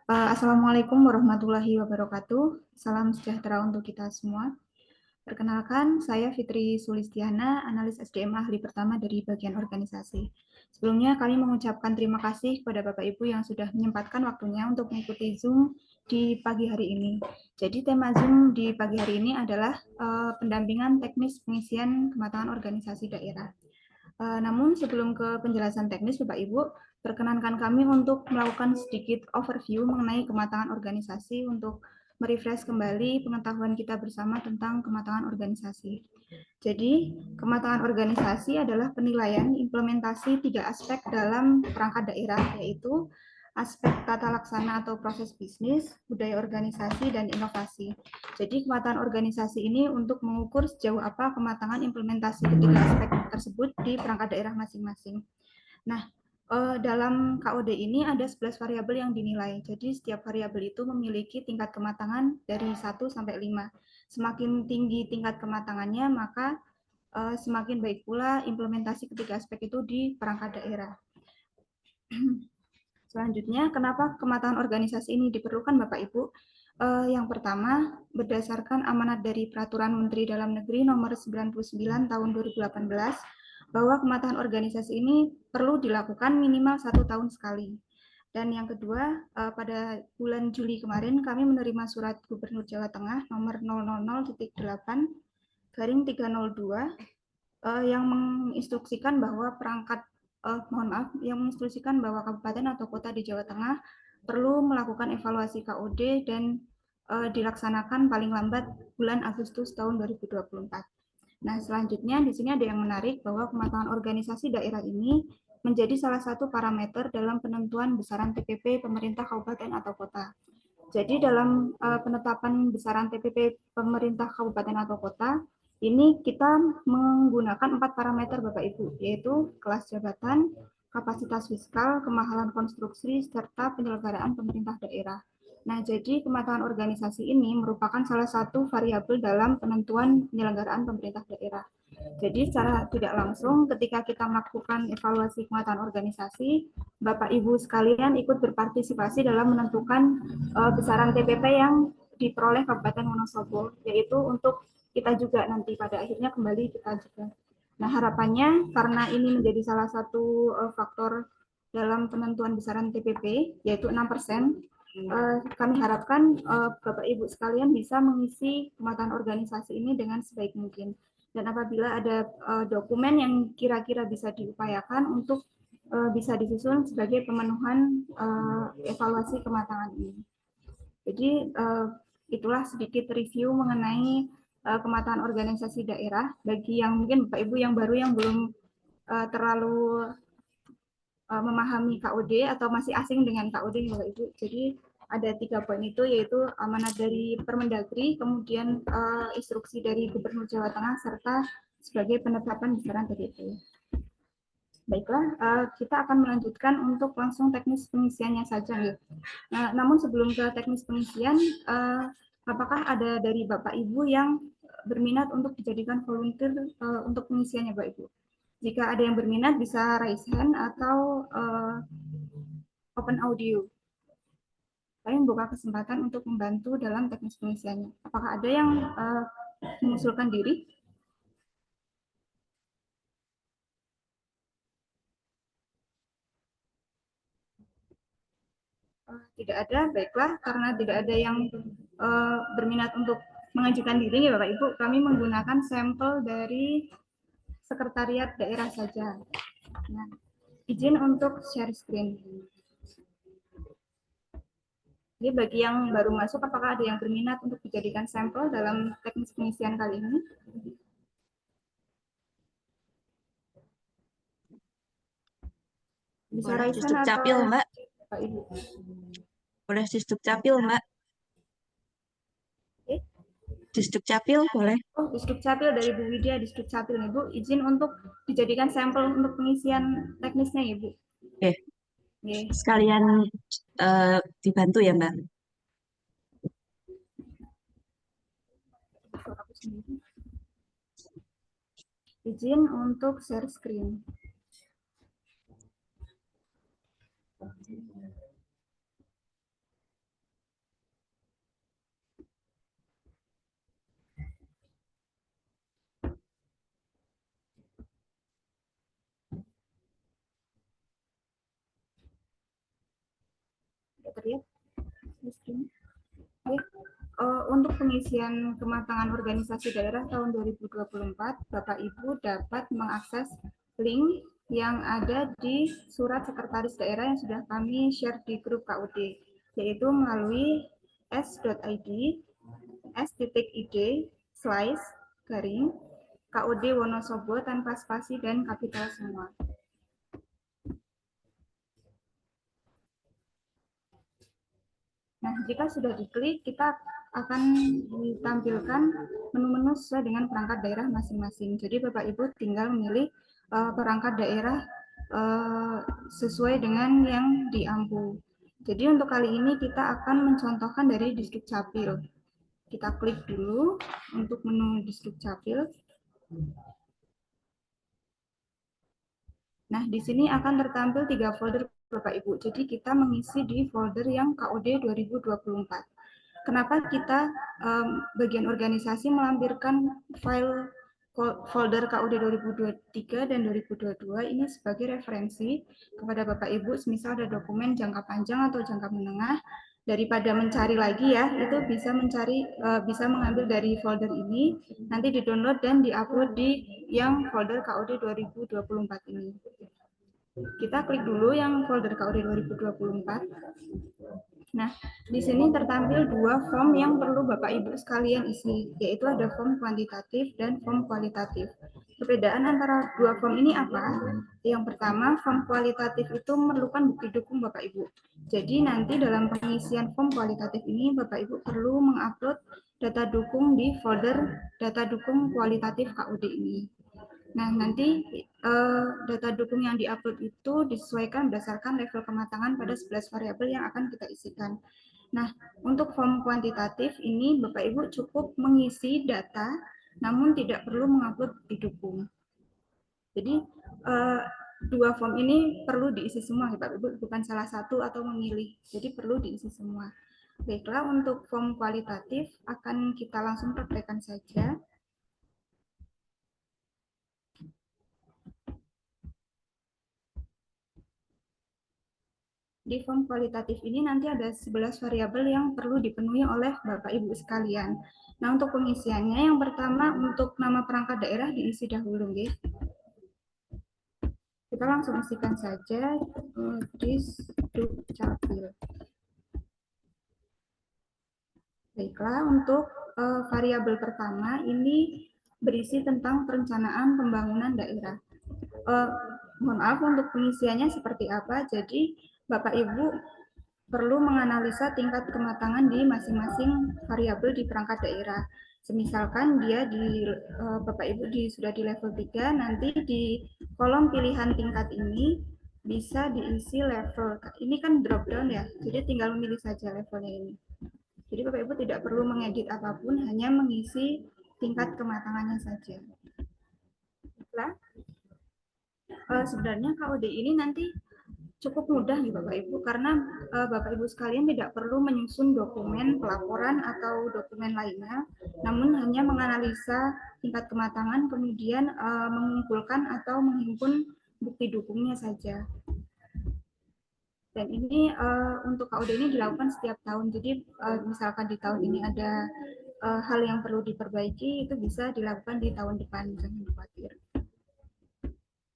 Assalamualaikum warahmatullahi wabarakatuh. Salam sejahtera untuk kita semua. Perkenalkan, saya Fitri Sulistiana, analis SDM ahli pertama dari bagian organisasi. Sebelumnya, kami mengucapkan terima kasih kepada Bapak Ibu yang sudah menyempatkan waktunya untuk mengikuti Zoom di pagi hari ini. Jadi, tema Zoom di pagi hari ini adalah pendampingan teknis pengisian kematangan organisasi daerah. Namun sebelum ke penjelasan teknis, Bapak Ibu, perkenankan kami untuk melakukan sedikit overview mengenai kematangan organisasi untuk merefresh kembali pengetahuan kita bersama tentang kematangan organisasi. Jadi, kematangan organisasi adalah penilaian implementasi 3 aspek dalam perangkat daerah, yaitu aspek tata laksana atau proses bisnis, budaya organisasi, dan inovasi. Jadi kematangan organisasi ini untuk mengukur sejauh apa kematangan implementasi ketiga aspek tersebut di perangkat daerah masing-masing. Nah, dalam KOD ini ada 11 variabel yang dinilai. Jadi setiap variabel itu memiliki tingkat kematangan dari 1 sampai 5. Semakin tinggi tingkat kematangannya, maka semakin baik pula implementasi ketiga aspek itu di perangkat daerah. Selanjutnya, kenapa kematangan organisasi ini diperlukan, Bapak Ibu? Yang pertama, berdasarkan amanat dari Peraturan Menteri Dalam Negeri Nomor 99 Tahun 2018, bahwa kematangan organisasi ini perlu dilakukan minimal 1 tahun sekali. Dan yang kedua, pada bulan Juli kemarin kami menerima surat Gubernur Jawa Tengah nomor 000.8/302 yang menginstruksikan bahwa yang menginstruksikan bahwa kabupaten atau kota di Jawa Tengah perlu melakukan evaluasi KOD dan dilaksanakan paling lambat bulan Agustus tahun 2024. Nah, selanjutnya di sini ada yang menarik bahwa kematangan organisasi daerah ini menjadi salah satu parameter dalam penentuan besaran TPP pemerintah kabupaten atau kota. Jadi dalam penetapan besaran TPP pemerintah kabupaten atau kota, ini kita menggunakan 4 parameter Bapak Ibu, yaitu kelas jabatan, kapasitas fiskal, kemahalan konstruksi, serta penyelenggaraan pemerintah daerah. Nah, jadi kematangan organisasi ini merupakan salah satu variabel dalam penentuan penyelenggaraan pemerintah daerah. Jadi secara tidak langsung ketika kita melakukan evaluasi kematangan organisasi, Bapak Ibu sekalian ikut berpartisipasi dalam menentukan besaran TPP yang diperoleh Kabupaten Wonosobo, yaitu untuk kita juga nanti pada akhirnya kembali kita juga. Nah, harapannya karena ini menjadi salah satu faktor dalam penentuan besaran TPP, yaitu 6%, kami harapkan Bapak Ibu sekalian bisa mengisi kematangan organisasi ini dengan sebaik mungkin. Dan apabila ada dokumen yang kira-kira bisa diupayakan untuk bisa disusun sebagai pemenuhan evaluasi kematangan ini. Jadi itulah sedikit review mengenai kematangan organisasi daerah bagi yang mungkin Bapak Ibu yang baru yang belum terlalu memahami KOD atau masih asing dengan KOD Bapak Ibu. Jadi ada 3 poin itu, yaitu amanat dari Permendagri, kemudian instruksi dari Gubernur Jawa Tengah, serta sebagai penetapan besaran TPP. Baiklah, kita akan melanjutkan untuk langsung teknis pengisiannya saja. Nah, namun sebelum ke teknis pengisian, apakah ada dari Bapak Ibu yang berminat untuk dijadikan volunteer untuk pengisiannya, Bapak Ibu? Jika ada yang berminat bisa raise hand atau open audio. Saya membuka kesempatan untuk membantu dalam teknis pengisiannya. Apakah ada yang mengusulkan diri? Tidak ada, baiklah. Karena tidak ada yang berminat untuk mengajukan diri, ya Bapak Ibu, kami menggunakan sampel dari sekretariat daerah saja. Nah, izin untuk share screen. Jadi bagi yang baru masuk, apakah ada yang berminat untuk dijadikan sampel dalam teknis pengisian kali ini? Bisa Boleh raise di hand atau Dukcapil, Mbak. Pak Ibu? Boleh di Dukcapil, Mbak. Oke. Di Dukcapil boleh. Oh, di Dukcapil dari Bu Widya, di Dukcapil nih Bu. Izin untuk dijadikan sampel untuk pengisian teknisnya ya Bu. Oke, Oke. sekalian dibantu ya, Mbak. Izin untuk share screen. terlihat di sini. Oke. Untuk pengisian kematangan organisasi daerah tahun 2024, Bapak Ibu dapat mengakses link yang ada di surat sekretaris daerah yang sudah kami share di grup KUD, yaitu melalui s.id s.id/garing KUD Wonosobo tanpa spasi dan kapital semua. Nah, jika sudah diklik, kita akan ditampilkan menu-menu sesuai dengan perangkat daerah masing-masing. Jadi Bapak Ibu tinggal memilih perangkat daerah sesuai dengan yang diampu. Jadi untuk kali ini kita akan mencontohkan dari Distrik Capil. Kita klik dulu untuk menu Distrik Capil. Nah, di sini akan tertampil 3 folder Bapak Ibu. Jadi kita mengisi di folder yang KUD 2024. Kenapa kita bagian organisasi melampirkan file folder KUD 2023 dan 2022 ini sebagai referensi kepada Bapak Ibu, misal ada dokumen jangka panjang atau jangka menengah, daripada mencari lagi ya, itu bisa mengambil dari folder ini, nanti di-download dan di-upload di yang folder KUD 2024 ini. Kita klik dulu yang folder KUD 2024. Nah, di sini tertampil 2 form yang perlu Bapak Ibu sekalian isi, yaitu ada form kuantitatif dan form kualitatif. Perbedaan antara 2 form ini apa? Yang pertama, form kualitatif itu memerlukan bukti dukung Bapak Ibu. Jadi nanti dalam pengisian form kualitatif ini, Bapak Ibu perlu mengupload data dukung di folder data dukung kualitatif KUD ini. Nah, nanti data dukung yang diupload itu disesuaikan berdasarkan level kematangan pada 11 variabel yang akan kita isikan. Nah, untuk form kuantitatif ini Bapak Ibu cukup mengisi data, namun tidak perlu mengupload bukti dukung. Jadi, 2 form ini perlu diisi semua, Bapak Ibu, bukan salah satu atau memilih. Jadi, perlu diisi semua. Baiklah, untuk form kualitatif akan kita langsung praktekkan saja. Di form kualitatif ini nanti ada 11 variabel yang perlu dipenuhi oleh Bapak Ibu sekalian. Nah, untuk pengisiannya yang pertama untuk nama perangkat daerah diisi dahulu, guys. Kita langsung isikan saja Distrik-Capil. Baiklah, untuk variabel pertama ini berisi tentang perencanaan pembangunan daerah. Mohon maaf untuk pengisiannya seperti apa. Jadi Bapak Ibu perlu menganalisa tingkat kematangan di masing-masing variabel di perangkat daerah. Semisalkan dia Bapak Ibu sudah di level 3, nanti di kolom pilihan tingkat ini bisa diisi level. Ini kan drop down ya, jadi tinggal memilih saja levelnya ini. Jadi Bapak Ibu tidak perlu mengedit apapun, hanya mengisi tingkat kematangannya saja. Nah, sebenarnya KUD ini nanti cukup mudah nih Bapak Ibu, karena Bapak Ibu sekalian tidak perlu menyusun dokumen pelaporan atau dokumen lainnya, namun hanya menganalisa tingkat kematangan, kemudian mengumpulkan atau menghimpun bukti dukungnya saja. Dan ini untuk KUD ini dilakukan setiap tahun, jadi misalkan di tahun ini ada hal yang perlu diperbaiki, itu bisa dilakukan di tahun depan, jangan khawatir.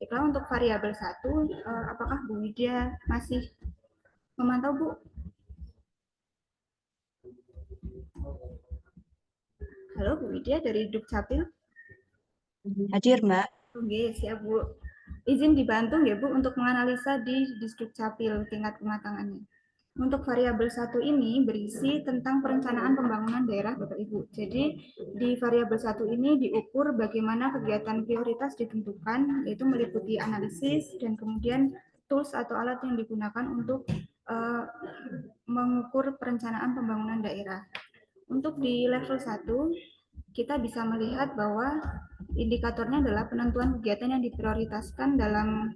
Baiklah, untuk variabel 1, apakah Bu Widya masih memantau, Bu? Halo, Bu Widya dari Dukcapil. Hadir, Mbak. Oke, siap, Bu. Izin dibantu ya, Bu, untuk menganalisa di Dukcapil tingkat kematangannya. Untuk variabel 1 ini berisi tentang perencanaan pembangunan daerah, Bapak Ibu. Jadi di variabel 1 ini diukur bagaimana kegiatan prioritas ditentukan, yaitu meliputi analisis dan kemudian tools atau alat yang digunakan untuk mengukur perencanaan pembangunan daerah. Untuk di level 1, kita bisa melihat bahwa indikatornya adalah penentuan kegiatan yang diprioritaskan dalam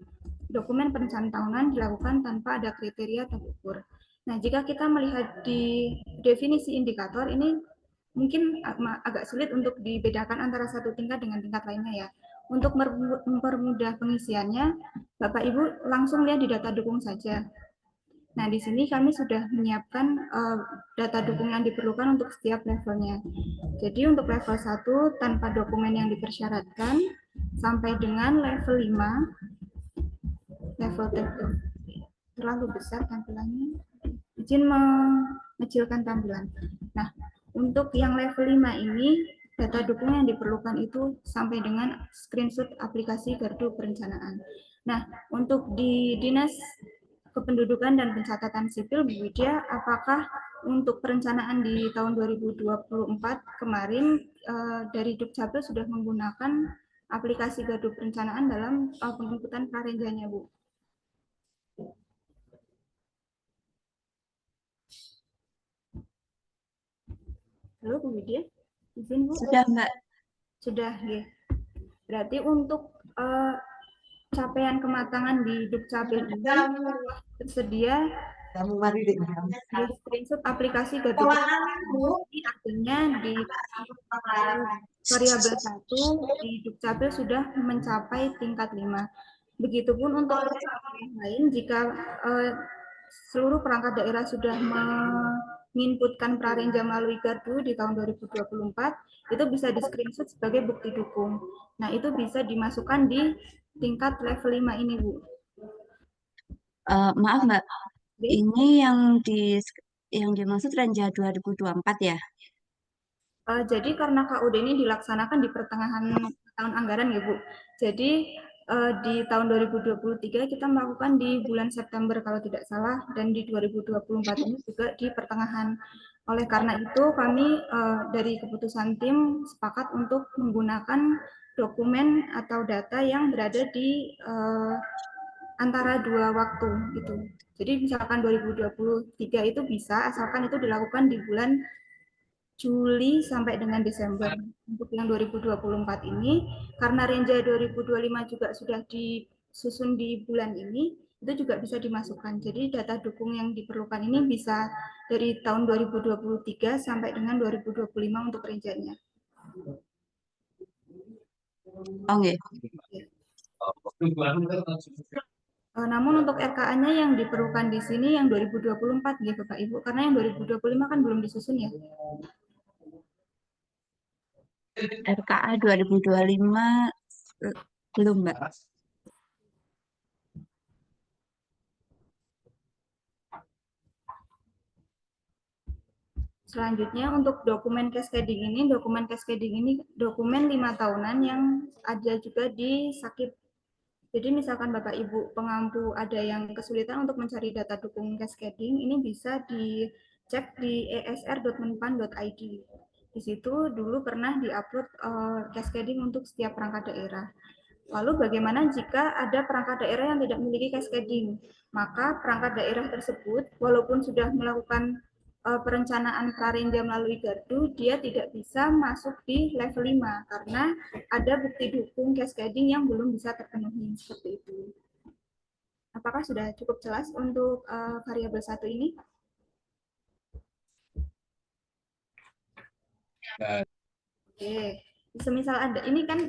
dokumen perencanaan tahunan dilakukan tanpa ada kriteria terukur. Nah, jika kita melihat di definisi indikator ini mungkin agak sulit untuk dibedakan antara satu tingkat dengan tingkat lainnya ya. Untuk mempermudah pengisiannya, Bapak Ibu langsung lihat di data dukung saja. Nah, di sini kami sudah menyiapkan data dukung yang diperlukan untuk setiap levelnya. Jadi untuk level 1 tanpa dokumen yang dipersyaratkan sampai dengan level 5, level terlalu besar tampilannya. Izin mengecilkan tampilan. Nah, untuk yang level 5 ini data dukung yang diperlukan itu sampai dengan screenshot aplikasi kartu perencanaan. Nah, untuk di Dinas Kependudukan dan Pencatatan Sipil, Bu Widya, apakah untuk perencanaan di tahun 2024 kemarin dari Dukcapil sudah menggunakan aplikasi gardu perencanaan dalam penginputan prarenjanya, Bu? Halo, Bu Widya? Izin, Bu? Sudah, Mbak. Sudah, ya. Berarti untuk capaian kematangan di Dukcapil ini tersedia di screenshot aplikasi gardu perencanaan. Artinya di variabel 1 di Dukcapil sudah mencapai tingkat 5. Begitupun untuk yang lain, jika seluruh perangkat daerah sudah menginputkan prarenja melalui gardu di tahun 2024, itu bisa di screenshot sebagai bukti dukung. Nah, itu bisa dimasukkan di tingkat level 5 ini, Bu. Maaf, Mbak. Oke? Ini yang dimaksud Renja 2024 ya? Jadi karena KUD ini dilaksanakan di pertengahan tahun anggaran ya Bu. Jadi di tahun 2023 kita melakukan di bulan September kalau tidak salah, dan di 2024 ini juga di pertengahan. Oleh karena itu kami dari keputusan tim sepakat untuk menggunakan dokumen atau data yang berada di antara dua waktu gitu. Jadi misalkan 2023 itu bisa, asalkan itu dilakukan di bulan Juli sampai dengan Desember. Untuk yang 2024 ini, karena Renja 2025 juga sudah disusun di bulan ini, itu juga bisa dimasukkan. Jadi data dukung yang diperlukan ini bisa dari tahun 2023 sampai dengan 2025 untuk Renjanya. Oh, nggih. Namun untuk RKA-nya yang diperlukan di sini yang 2024 ya Bapak Ibu, karena yang 2025 kan belum disusun ya. RKA 2025 belum, Mbak. Selanjutnya untuk dokumen cascading ini dokumen 5 tahunan yang ada juga di Sakip. Jadi misalkan Bapak Ibu pengampu ada yang kesulitan untuk mencari data dukung cascading, ini bisa dicek di esr.menpan.id. Di situ dulu pernah diupload cascading untuk setiap perangkat daerah. Lalu bagaimana jika ada perangkat daerah yang tidak memiliki cascading? Maka perangkat daerah tersebut walaupun sudah melakukan perencanaan prarenja melalui gardu, dia tidak bisa masuk di level 5 karena ada bukti dukung cascading yang belum bisa terpenuhi seperti itu. Apakah sudah cukup jelas untuk variabel 1 ini? Oke, semisal ada ini kan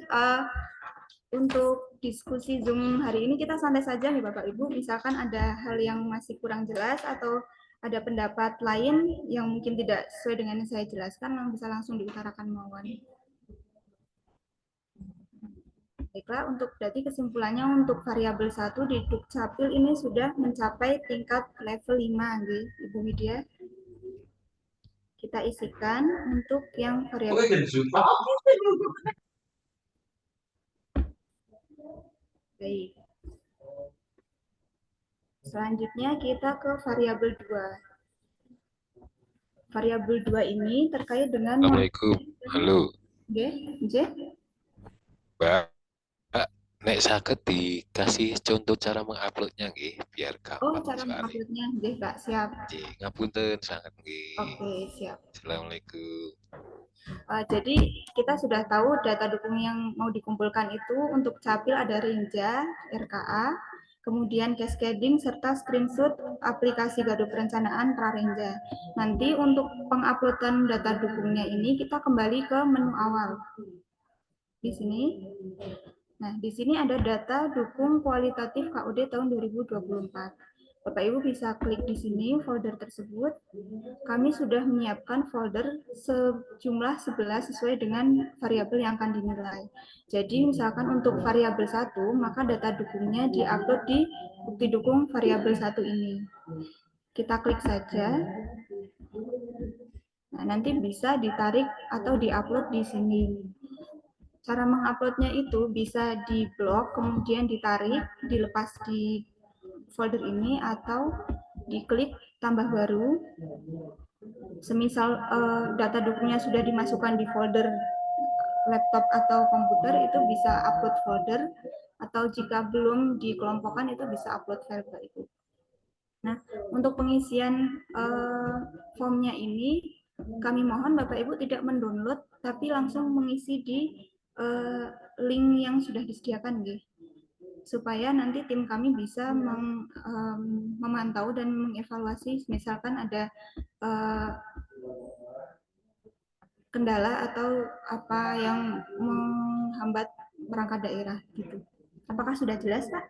untuk diskusi Zoom hari ini kita santai saja nih Bapak Ibu. Misalkan ada hal yang masih kurang jelas atau ada pendapat lain yang mungkin tidak sesuai dengan yang saya jelaskan, bisa langsung diutarakan Mawon. Baiklah, untuk berarti kesimpulannya untuk variabel 1 di Dukcapil ini sudah mencapai tingkat level 5, Ibu Widya. Kita isikan untuk yang variabel. Baik. Selanjutnya kita ke variabel 2. Variabel 2 ini terkait dengan Assalamualaikum. Halo. Nggih, Mbak, nek saged dikasih contoh cara menguploadnya nggih, biar Oh, gampang cara soalnya. menguploadnya, nggih, Kak, siap. Nggih, ngapunten sangat nggih. Oke, siap. Assalamualaikum. Jadi kita sudah tahu data dukung yang mau dikumpulkan itu untuk Capil ada Renja, RKA, kemudian cascading serta screenshot aplikasi gardu perencanaan Prarenja. Nanti untuk penguploadan data dukungnya ini kita kembali ke menu awal. Di sini. Nah, di sini ada data dukung kualitatif KUD tahun 2024. Bapak Ibu bisa klik di sini folder tersebut. Kami sudah menyiapkan folder sejumlah 11 sesuai dengan variabel yang akan dinilai. Jadi misalkan untuk variabel 1, maka data dukungnya diupload di bukti dukung variabel 1 ini. Kita klik saja. Nah, nanti bisa ditarik atau diupload di sini. Cara menguploadnya itu bisa di blok, kemudian ditarik, dilepas di folder ini, atau diklik tambah baru. Semisal data dukungnya sudah dimasukkan di folder laptop atau komputer, itu bisa upload folder, atau jika belum dikelompokkan itu bisa upload file ke itu. Nah, untuk pengisian formnya ini, kami mohon Bapak Ibu tidak mendownload, tapi langsung mengisi di link yang sudah disediakan, supaya nanti tim kami bisa memantau dan mengevaluasi misalkan ada kendala atau apa yang menghambat perangkat daerah gitu. Apakah sudah jelas, Pak?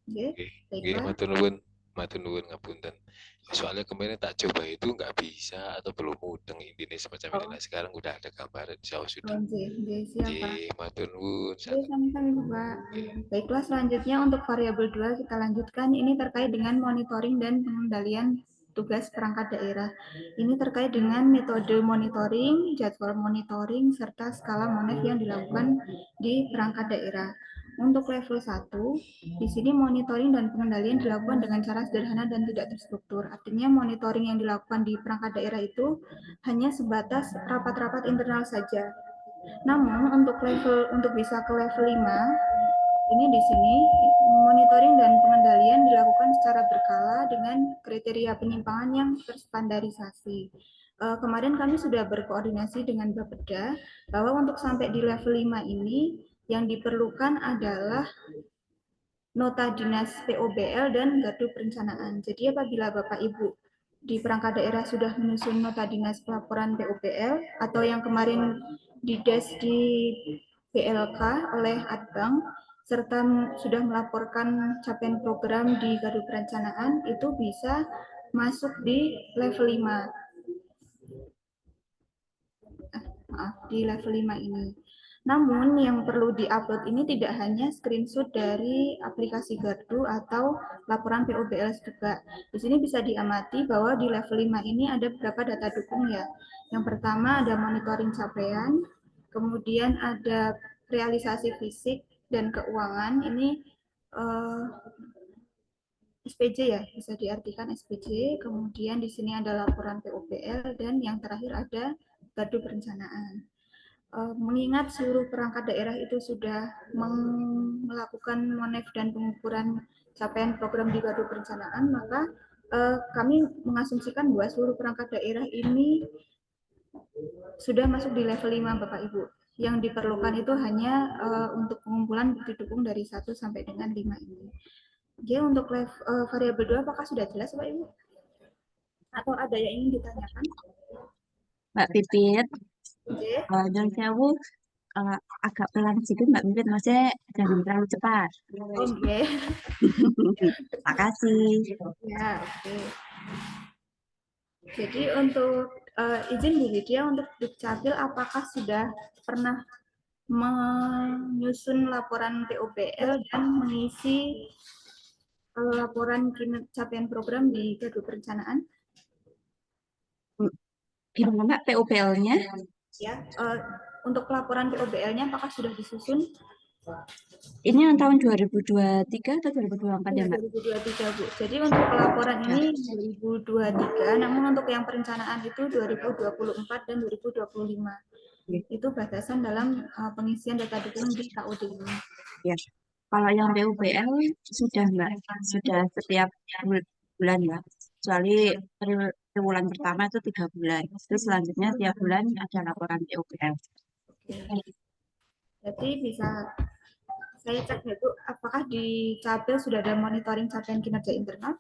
Oke, baiklah. matur nuwun ngapunten. Soalnya kemarin tak coba itu nggak bisa atau belum mudeng intinya semacam ini. Nah, sekarang udah ada gambaran, jauh sudah. Siap, Pak. Matur nuwun. Sami-sami, Pak. Baiklah, selanjutnya untuk variabel 2 kita lanjutkan. Ini terkait dengan monitoring dan pengendalian tugas perangkat daerah. Ini terkait dengan metode monitoring, jadwal monitoring, serta skala monef yang dilakukan di perangkat daerah. Untuk level 1, di sini monitoring dan pengendalian dilakukan dengan cara sederhana dan tidak terstruktur. Artinya monitoring yang dilakukan di perangkat daerah itu hanya sebatas rapat-rapat internal saja. Namun untuk bisa ke level 5, ini di sini monitoring dan pengendalian dilakukan secara berkala dengan kriteria penyimpangan yang terstandarisasi. Kemarin kami sudah berkoordinasi dengan Bapeda bahwa untuk sampai di level 5 ini yang diperlukan adalah nota dinas POBL dan gardu perencanaan. Jadi apabila Bapak Ibu di perangkat daerah sudah menyusun nota dinas pelaporan POBL atau yang kemarin dides di PLK oleh Adbang serta sudah melaporkan capaian program di gardu perencanaan, itu bisa masuk di level 5. Di level 5 ini. Namun yang perlu diupload ini tidak hanya screenshot dari aplikasi Gardu atau laporan POBL juga. Di sini bisa diamati bahwa di level 5 ini ada beberapa data dukung ya. Yang pertama ada monitoring capaian, kemudian ada realisasi fisik dan keuangan. Ini SPJ ya, bisa diartikan SPJ. Kemudian di sini ada laporan POBL dan yang terakhir ada gardu perencanaan. Mengingat seluruh perangkat daerah itu sudah melakukan monef dan pengukuran capaian program di gardu perencanaan, maka kami mengasumsikan bahwa seluruh perangkat daerah ini sudah masuk di level 5, Bapak Ibu. Yang diperlukan itu hanya untuk pengumpulan bukti dukung dari 1 sampai dengan 5 ini. Oke, untuk variabel 2 apakah sudah jelas, Bapak Ibu? Atau ada yang ingin ditanyakan? Mbak Pipit, Oke. dan sewu agak pelan sedikit Mbak Pipit, maksudnya jangan terlalu cepat. Oke. Makasih. Ya, oke. Jadi untuk izin Bu Lydia untuk Dukcapil, apakah sudah pernah menyusun laporan POBL dan mengisi laporan capaian program di gardu perencanaan? Gimana Mbak POBL-nya? Ya, untuk laporan POBL-nya apakah sudah disusun? Ini yang tahun 2023 atau 2024 ya Mbak? 2023 Bu. Jadi untuk pelaporan ini 2023, namun untuk yang perencanaan itu 2024 dan 2025. Itu batasan dalam pengisian data dukung di KUD ini. Ya. Kalau yang PUBL sudah Mbak, sudah setiap bulan Mbak. Kecuali triwulan pertama itu 3 bulan. Terus selanjutnya tiap bulan ada laporan PUBL. Jadi bisa saya cek dulu apakah di Capil sudah ada monitoring capaian kinerja internal?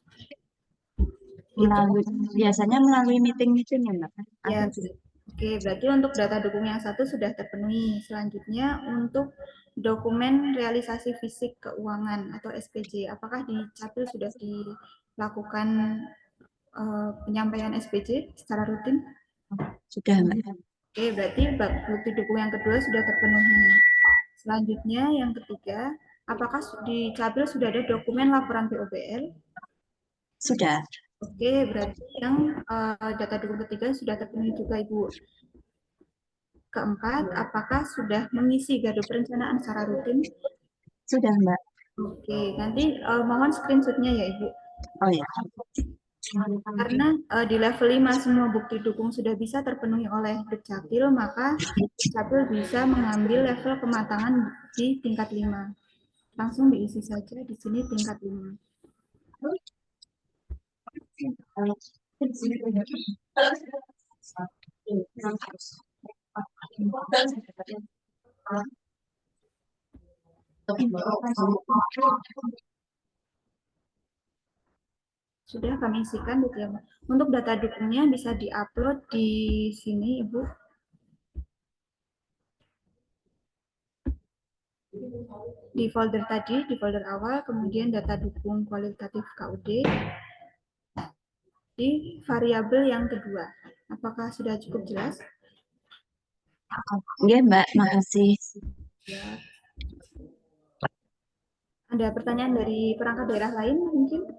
Biasanya melalui meeting-meeting ya Mbak? Ya, oke, berarti untuk data dukung yang 1 sudah terpenuhi. Selanjutnya untuk dokumen realisasi fisik keuangan atau SPJ. Apakah di Capil sudah dilakukan penyampaian SPJ secara rutin? Sudah, Mbak. Oke, berarti bukti dukung yang kedua sudah terpenuhi. Selanjutnya yang ketiga, apakah di Capil sudah ada dokumen laporan POBL? Sudah. Oke, berarti yang data dukung ketiga sudah terpenuhi juga, Ibu. Keempat, apakah sudah mengisi gardu perencanaan secara rutin? Sudah, Mbak. Oke, nanti mohon screenshotnya ya, Ibu. Oh ya. Karena di level 5 semua bukti dukung sudah bisa terpenuhi oleh Dukcapil, maka Dukcapil bisa mengambil level kematangan di tingkat 5. Langsung diisi saja di sini tingkat 5. Sudah kami isikan gitu ya, Mbak. Untuk data dukungnya bisa diupload di sini, Ibu. Di folder tadi, di folder awal, kemudian data dukung kualitatif KUD, di variabel yang kedua. Apakah sudah cukup jelas? Oke, Mbak. Makasih. Ya. Ada pertanyaan dari perangkat daerah lain mungkin?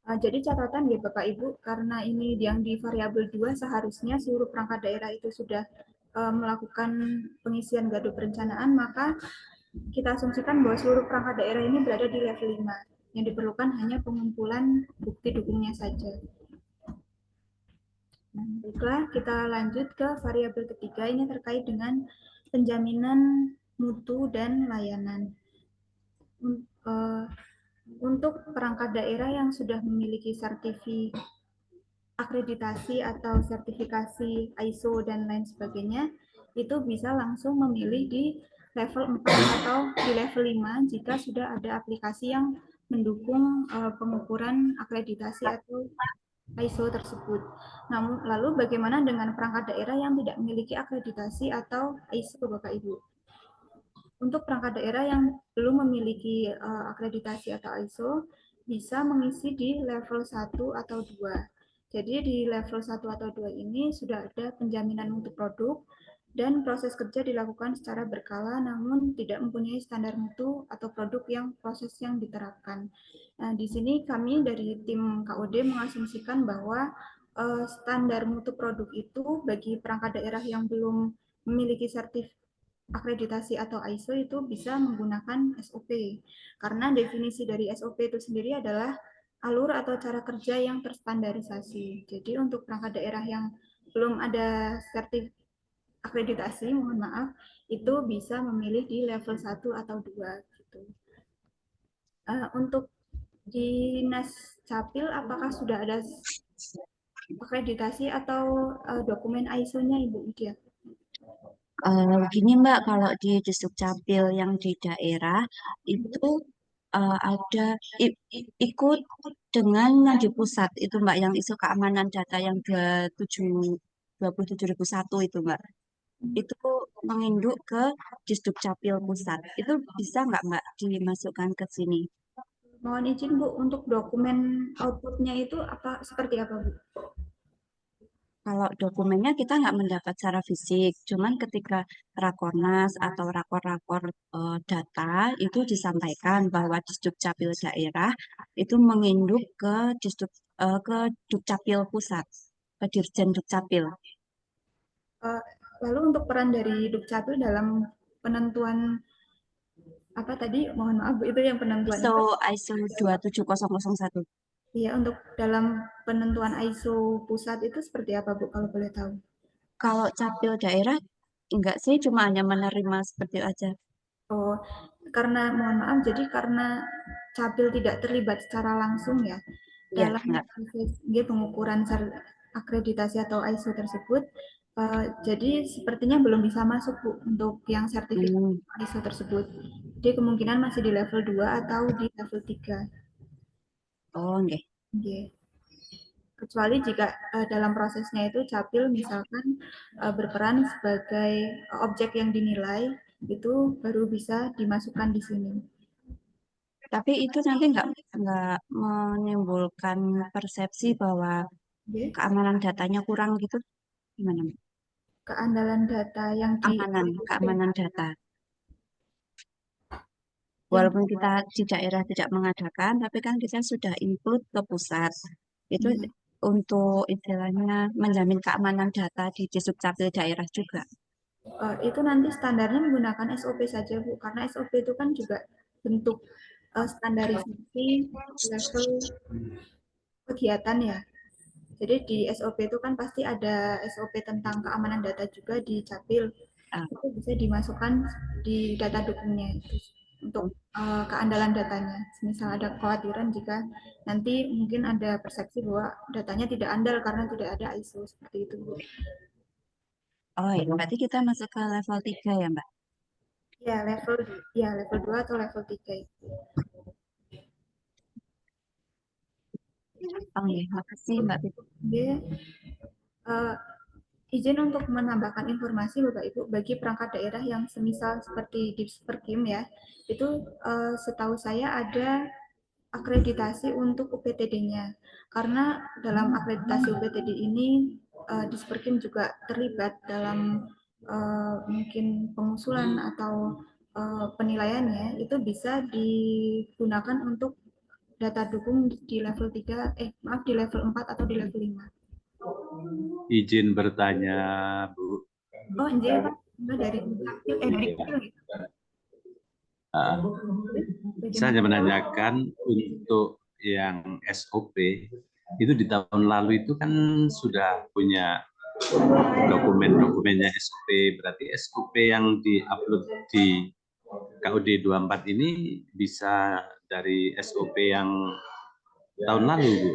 Jadi catatan ya Bapak Ibu, karena ini yang di variabel 2 seharusnya seluruh perangkat daerah itu sudah melakukan pengisian gardu perencanaan, maka kita asumsikan bahwa seluruh perangkat daerah ini berada di level 5. Yang diperlukan hanya pengumpulan bukti dukungnya saja. Nah, baiklah, kita lanjut ke variabel ketiga. Ini terkait dengan penjaminan mutu dan layanan. Untuk perangkat daerah yang sudah memiliki sertifikat akreditasi atau sertifikasi ISO dan lain sebagainya, itu bisa langsung memilih di level 4 atau di level 5 jika sudah ada aplikasi yang mendukung pengukuran akreditasi atau ISO tersebut. Namun, lalu bagaimana dengan perangkat daerah yang tidak memiliki akreditasi atau ISO, Bapak Ibu? Untuk perangkat daerah yang belum memiliki akreditasi atau ISO, bisa mengisi di level 1 atau 2. Jadi di level 1 atau 2 ini sudah ada penjaminan mutu produk dan proses kerja dilakukan secara berkala namun tidak mempunyai standar mutu atau produk yang proses yang diterapkan. Nah, di sini kami dari tim KOD mengasumsikan bahwa standar mutu produk itu bagi perangkat daerah yang belum memiliki sertifikat akreditasi atau ISO itu bisa menggunakan SOP. Karena definisi dari SOP itu sendiri adalah alur atau cara kerja yang terstandarisasi. Jadi untuk perangkat daerah yang belum ada sertifikat akreditasi, mohon maaf, itu bisa memilih di level 1 atau 2 gitu. Untuk Dinas Capil apakah sudah ada akreditasi atau dokumen ISO-nya Ibu Widya? Gini Mbak, kalau di Dukcapil yang di daerah itu ada ikut dengan yang di pusat itu Mbak, yang isu keamanan data yang 27001 itu Mbak. Itu menginduk ke Dukcapil pusat. Itu bisa nggak Mbak dimasukkan ke sini? Mohon izin Bu, untuk dokumen outputnya itu apa seperti apa Bu? Kalau dokumennya kita nggak mendapat secara fisik, cuman ketika rakornas atau rakor-rakor data itu disampaikan bahwa Dukcapil daerah itu menginduk ke ke Dukcapil pusat, ke Dirjen Dukcapil. Lalu untuk peran dari Dukcapil dalam penentuan apa tadi? Mohon maaf Bu, itu yang penentuan itu. ISO 27001. Iya, untuk dalam penentuan ISO pusat itu seperti apa Bu kalau boleh tahu? Kalau capil daerah enggak sih, cuma hanya menerima seperti itu aja. Oh, karena mohon maaf, jadi karena Capil tidak terlibat secara langsung ya Iya, dalam enggak. proses pengukuran akreditasi atau ISO tersebut, jadi sepertinya belum bisa masuk Bu untuk yang sertifikat ISO tersebut. Jadi kemungkinan masih di level 2 atau di level 3. Oh, enggak. Oke. kecuali jika dalam prosesnya itu Capil misalkan berperan sebagai objek yang dinilai, itu baru bisa dimasukkan di sini. Tapi itu nanti nggak menimbulkan persepsi bahwa Oke. keamanan datanya kurang gitu, gimana? Keandalan data yang Keamanan data. yang Walaupun kita di daerah tidak mengadakan, tapi kan kita sudah input ke pusat. Itu ya, untuk istilahnya menjamin keamanan data di Disdukcapil daerah juga. itu nanti standarnya menggunakan SOP saja Bu, karena SOP itu kan juga bentuk standarisasi level kegiatan ya. Jadi di SOP itu kan pasti ada SOP tentang keamanan data juga di Capil. Ah, Itu bisa dimasukkan di data dukungnya itu untuk keandalan datanya. Misal ada kekhawatiran jika nanti mungkin ada persepsi bahwa datanya tidak andal karena tidak ada ISO seperti itu, Bu. oh ya, berarti kita masuk ke level 3 ya, Mbak? Ya level 2 atau level 3 itu. Oh ya, makasih Mbak Pip. Dia izin untuk menambahkan informasi Bapak Ibu bagi perangkat daerah yang semisal seperti Dipsperkim ya, itu setahu saya ada akreditasi untuk UPTD-nya. Karena dalam akreditasi UPTD ini Disperkim juga terlibat dalam mungkin pengusulan atau penilaiannya, itu bisa digunakan untuk data dukung di level 3 maaf di level 4 atau di level 5. Izin bertanya, Bu. Oh, anjir Pak. Mbak dari dari Iya. kecil gitu. Ah, saya hanya menanyakan untuk yang SOP itu di tahun lalu itu kan sudah punya dokumen-dokumennya SOP, berarti SOP yang diupload di KUD 24 ini bisa dari SOP yang tahun lalu, Bu.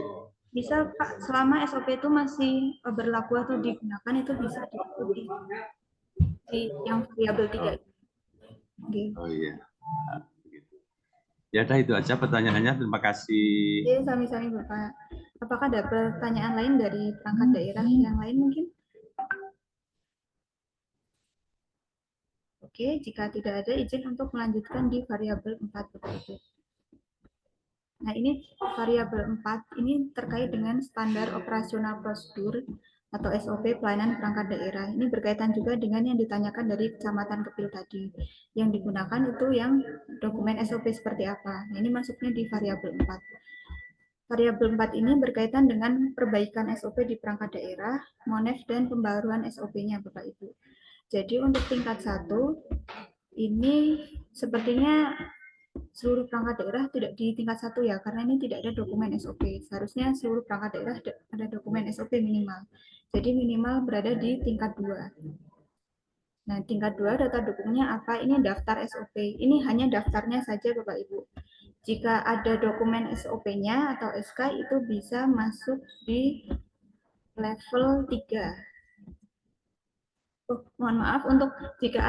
Bisa Pak, selama SOP itu masih berlaku atau digunakan itu bisa diikuti di yang variabel 3. Oke. Oh iya. Ah, begitu. Ya udah itu aja pertanyaannya. Terima kasih. Oke, sami-sami Bapak. Apakah ada pertanyaan lain dari perangkat daerah yang lain mungkin? Oke, jika tidak ada izin untuk melanjutkan di variabel 4 Bapak Ibu. Nah, ini variabel 4 ini terkait dengan standar operasional prosedur atau SOP pelayanan perangkat daerah. Ini berkaitan juga dengan yang ditanyakan dari Kecamatan Kepil tadi. Yang digunakan itu yang dokumen SOP seperti apa. Nah, ini masuknya di variabel 4. Variabel 4 ini berkaitan dengan perbaikan SOP di perangkat daerah, MONEF, dan pembaruan SOP-nya Bapak Ibu. Jadi untuk tingkat 1, ini sepertinya seluruh perangkat daerah tidak di tingkat 1 ya, karena ini tidak ada dokumen SOP. Seharusnya seluruh perangkat daerah ada dokumen SOP minimal. Jadi minimal berada di tingkat 2. Nah, tingkat 2 data dukungnya apa? Ini daftar SOP. Ini hanya daftarnya saja Bapak Ibu. Jika ada dokumen SOP-nya atau SK itu bisa masuk di level 3. Oh, mohon maaf untuk jika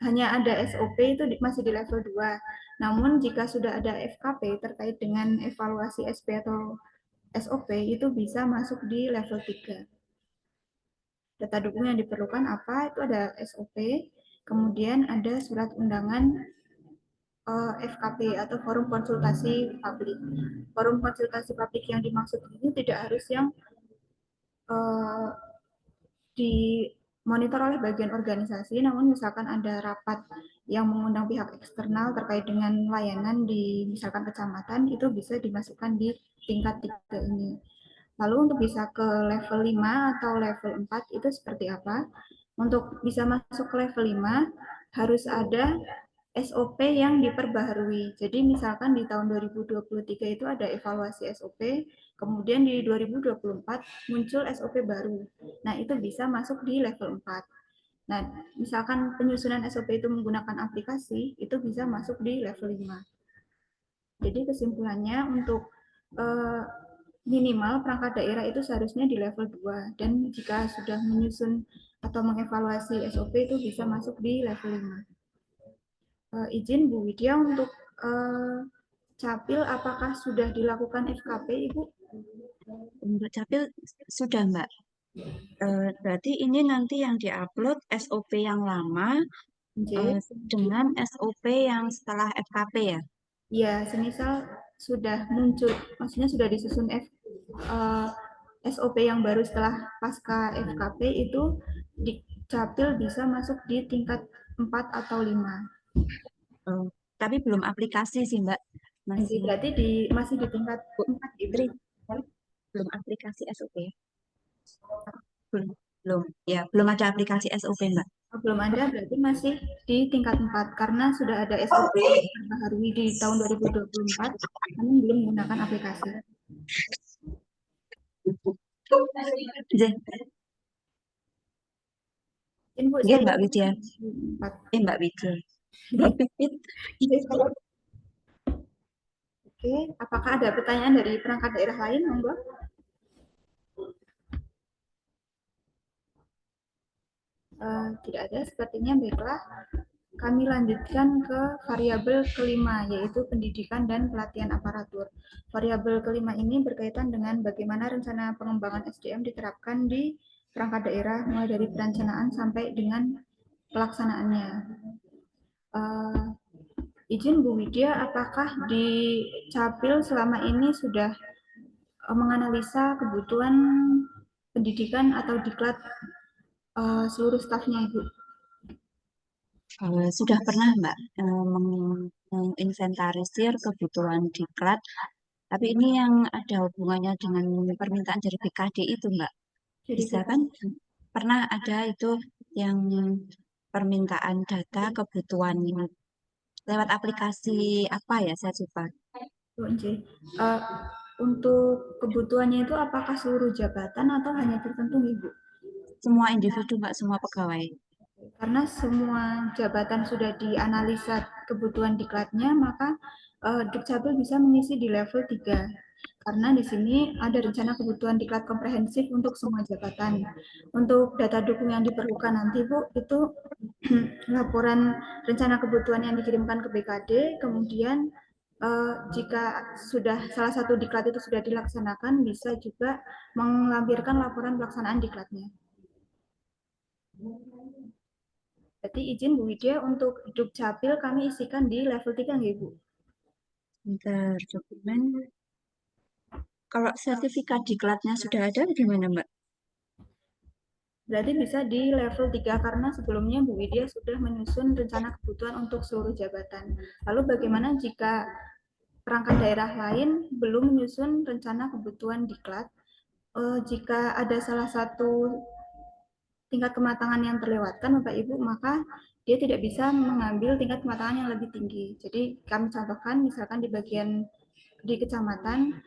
hanya ada SOP itu masih di level 2. Namun jika sudah ada FKP terkait dengan evaluasi SP atau SOP itu bisa masuk di level 3. Data dukung yang diperlukan apa? Itu ada SOP, kemudian ada surat undangan FKP atau forum konsultasi publik. Forum konsultasi publik yang dimaksud ini tidak harus yang dimonitor oleh bagian organisasi, namun misalkan ada rapat yang mengundang pihak eksternal terkait dengan layanan di misalkan kecamatan, itu bisa dimasukkan di tingkat 3 ini. Lalu untuk bisa ke level 5 atau level 4 itu seperti apa? Untuk bisa masuk ke level 5 harus ada SOP yang diperbaharui. Jadi misalkan di tahun 2023 itu ada evaluasi SOP, kemudian di 2024 muncul SOP baru. Nah, itu bisa masuk di level 4. Nah, misalkan penyusunan SOP itu menggunakan aplikasi, itu bisa masuk di level 5. Jadi kesimpulannya untuk minimal perangkat daerah itu seharusnya di level 2 dan jika sudah menyusun atau mengevaluasi SOP itu bisa masuk di level 5. Izin Bu Widya untuk Capil apakah sudah dilakukan FKP Ibu? Untuk capil sudah Mbak. Berarti ini nanti yang diupload SOP yang lama Nggih. dengan SOP yang setelah FKP ya. Ya, semisal sudah muncul, maksudnya sudah disusun SOP yang baru setelah pasca FKP itu di Capil bisa masuk di tingkat 4 atau 5. Tapi belum aplikasi sih Mbak. Nanti Masih berarti masih di tingkat 4 Ibu. Tri, belum aplikasi SOP ya. Belum ya, belum ada aplikasi SOP Mbak. Oh, belum ada, berarti masih di tingkat 4 karena sudah ada SOP terbaharui di tahun 2024, namun belum menggunakan aplikasi. Ibu, Iya Mbak Widya. Mbak Widya. Oke, apakah ada pertanyaan dari perangkat daerah lain, monggo? Tidak ada, sepertinya baiklah. Kami lanjutkan ke variabel kelima, yaitu pendidikan dan pelatihan aparatur. Variabel kelima ini berkaitan dengan bagaimana rencana pengembangan SDM diterapkan di perangkat daerah, mulai dari perencanaan sampai dengan pelaksanaannya. Izin Bu Widya, apakah di Capil selama ini sudah menganalisa kebutuhan pendidikan atau diklat seluruh stafnya, Ibu? Sudah pernah Mbak menginventarisir kebutuhan diklat, tapi ini yang ada hubungannya dengan permintaan dari BKD itu Mbak. Bisa kan? Pernah ada itu yang permintaan data kebutuhan lewat aplikasi apa ya, saya lupa. Untuk kebutuhannya itu apakah seluruh jabatan atau hanya tertentu Ibu? Semua individu Mbak, semua pegawai. Karena semua jabatan sudah dianalisa kebutuhan diklatnya, maka Dukcapil bisa mengisi di level 3. Karena di sini ada rencana kebutuhan diklat komprehensif untuk semua jabatan. Untuk data dukung yang diperlukan nanti Bu, itu laporan rencana kebutuhan yang dikirimkan ke BKD, kemudian jika sudah salah satu diklat itu sudah dilaksanakan, bisa juga melampirkan laporan pelaksanaan diklatnya. Berarti izin Bu Widya untuk Dukcapil kami isikan di level 3 nggih Bu? Bentar, dokumen. Kalau sertifikat diklatnya sudah ada gimana Mbak? Berarti bisa di level 3 karena sebelumnya Bu Widya sudah menyusun rencana kebutuhan untuk seluruh jabatan. Lalu bagaimana jika perangkat daerah lain belum menyusun rencana kebutuhan diklat? Jika ada salah satu tingkat kematangan yang terlewatkan Bapak Ibu, maka dia tidak bisa mengambil tingkat kematangan yang lebih tinggi. Jadi kami contohkan misalkan di bagian di kecamatan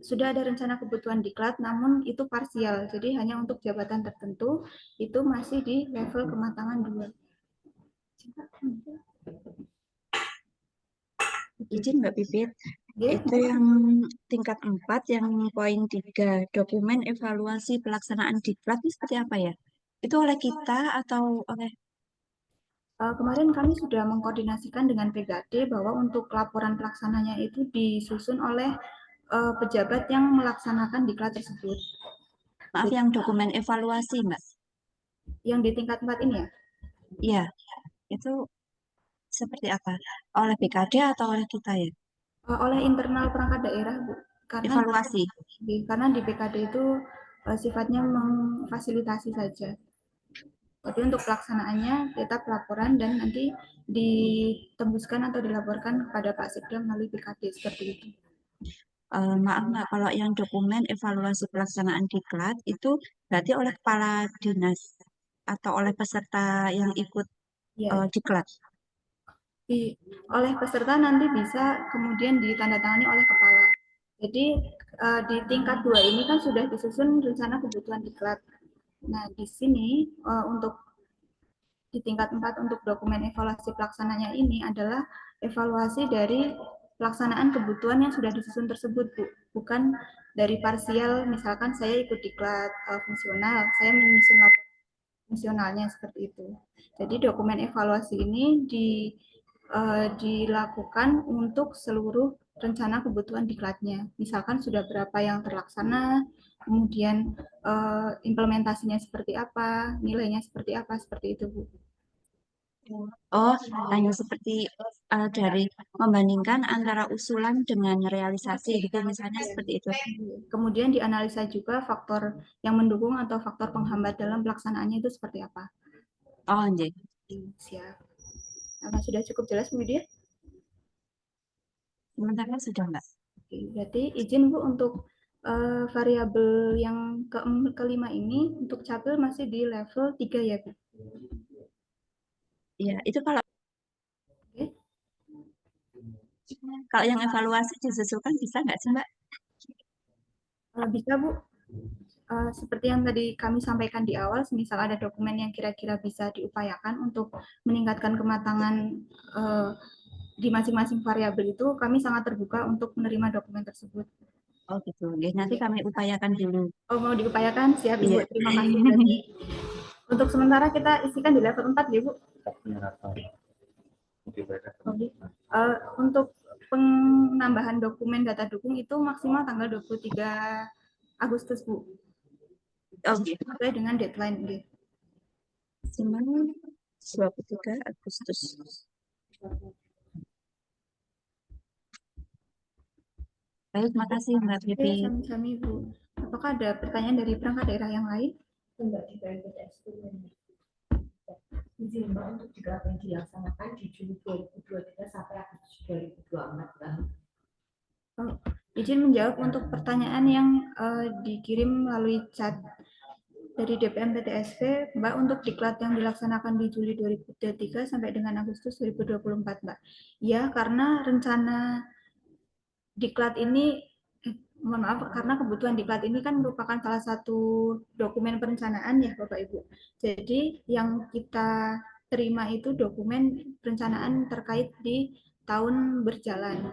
sudah ada rencana kebutuhan diklat, namun itu parsial. Jadi hanya untuk jabatan tertentu itu masih di level kematangan 2. Izin Mbak Pipit, itu yang tingkat 4, yang poin 3, dokumen evaluasi pelaksanaan diklat itu seperti apa ya? Itu oleh kita atau oleh? Kemarin kami sudah mengkoordinasikan dengan PGAD bahwa untuk laporan pelaksananya itu disusun oleh pejabat yang melaksanakan diklat tersebut. Maaf, yang dokumen evaluasi Mbak? Yang di tingkat 4 ini ya? Iya, itu seperti apa? Oleh BKD atau oleh kita ya? Oleh internal perangkat daerah, Bu. Evaluasi. Karena di BKD itu sifatnya memfasilitasi saja. Tapi untuk pelaksanaannya tetap laporan dan nanti ditembuskan atau dilaporkan kepada Pak Sekda melalui BKD seperti itu. Maaf Mbak, kalau yang dokumen evaluasi pelaksanaan diklat itu berarti oleh kepala dinas atau oleh peserta yang ikut diklat? Oleh peserta nanti bisa kemudian ditandatangani oleh kepala. Jadi di tingkat 2 ini kan sudah disusun rencana kebutuhan diklat. Nah, di sini untuk di tingkat 4 untuk dokumen evaluasi pelaksananya ini adalah evaluasi dari pelaksanaan kebutuhan yang sudah disusun tersebut, Bu. Bukan dari parsial, misalkan saya ikut diklat fungsional, saya menyusun laporan fungsionalnya seperti itu. Jadi dokumen evaluasi ini dilakukan untuk seluruh rencana kebutuhan diklatnya. Misalkan sudah berapa yang terlaksana, kemudian implementasinya seperti apa, nilainya seperti apa, seperti itu Bu. Oh, hanya seperti dari membandingkan antara usulan dengan realisasi gitu, misalnya seperti itu. Kemudian dianalisa juga faktor yang mendukung atau faktor penghambat dalam pelaksanaannya itu seperti apa. Oh, anjay. Siap. Apa sudah cukup jelas Bu Widya? Sementara sudah Mbak. Oke, berarti izin Bu untuk variabel yang kelima ini untuk capil masih di level 3 ya Bu? Iya, itu kalau Oke. yang evaluasi disusulkan bisa nggak sih Mbak? Bisa Bu. Seperti yang tadi kami sampaikan di awal, semisal ada dokumen yang kira-kira bisa diupayakan untuk meningkatkan kematangan di masing-masing variabel itu, kami sangat terbuka untuk menerima dokumen tersebut. Oh gitu, oke. Nanti kami upayakan dulu. Oh, mau diupayakan? Siap Ibu, Iya. terima kasih. Berarti untuk sementara kita isikan di level 4 ya Bu. Untuk penambahan dokumen data dukung itu maksimal tanggal 23 Agustus Bu. Oh gitu. Sesuai dengan deadline gitu. Cuman 23 Agustus. Baik, makasih Mbak Oke, Bibi. sami-sami Bu. Apakah ada pertanyaan dari perangkat daerah yang lain? Enggak juga ikut eksperimen. Izin Mbak untuk juga yang dilaksanakan di Juli 2023 sampai Agustus 2024 Mbak. Izin menjawab untuk pertanyaan yang dikirim melalui chat dari DPM PTSV, Mbak, untuk diklat yang dilaksanakan di Juli 2023 sampai dengan Agustus 2024, Mbak. Ya, karena rencana diklat ini, mohon maaf, karena kebutuhan diklat ini kan merupakan salah satu dokumen perencanaan ya, Bapak Ibu. Jadi yang kita terima itu dokumen perencanaan terkait di tahun berjalan.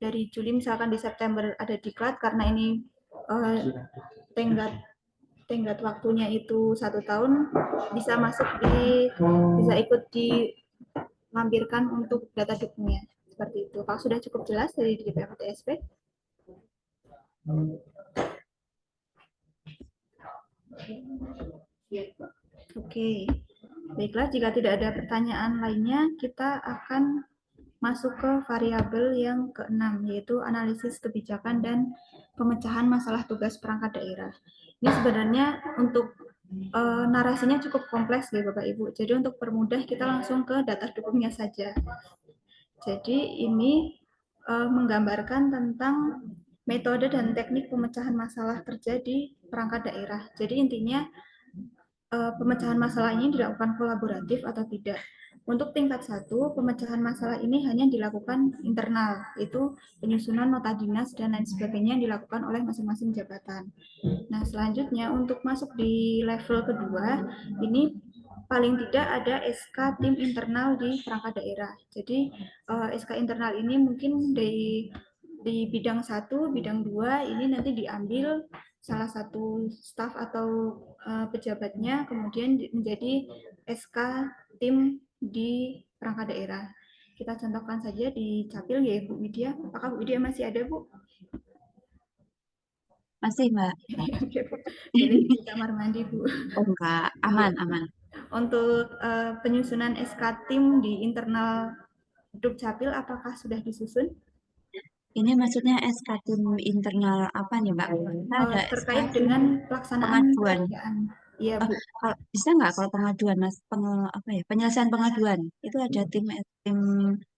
Dari Juli misalkan di September ada diklat karena ini tenggat waktunya itu 1 tahun, bisa masuk bisa ikut dilampirkan untuk data dukungnya seperti itu. Kalau sudah cukup jelas dari DPM TSP. Oke, baiklah, jika tidak ada pertanyaan lainnya, kita akan masuk ke variabel yang keenam, yaitu analisis kebijakan dan pemecahan masalah tugas perangkat daerah. Ini sebenarnya untuk narasinya cukup kompleks ya Bapak Ibu. Jadi untuk permudah kita langsung ke data dukungnya saja. Jadi ini menggambarkan tentang metode dan teknik pemecahan masalah kerja di perangkat daerah. Jadi intinya pemecahan masalah ini dilakukan kolaboratif atau tidak. Untuk tingkat 1, pemecahan masalah ini hanya dilakukan internal, itu penyusunan nota dinas dan lain sebagainya yang dilakukan oleh masing-masing jabatan. Nah, selanjutnya untuk masuk di level kedua, ini paling tidak ada SK tim internal di perangkat daerah. Jadi SK internal ini mungkin di bidang 1, bidang 2 ini nanti diambil salah satu staf atau pejabatnya, kemudian menjadi SK tim di perangkat daerah. Kita contohkan saja di Capil ya Bu Widya. Apakah Bu Widya masih ada Bu? Masih Mbak. Oke, Bu. Boleh di kamar mandi Bu. Oh enggak, aman, aman. Untuk penyusunan SK tim di internal Dukcapil apakah sudah disusun? Ini maksudnya SK tim internal apa nih Mbak? Ada Terkait SK dengan pelaksanaan pengaduan. pekerjaan. Iya Bu. Kalau bisa nggak kalau pengaduan Mas, penyelesaian pengaduan itu ada tim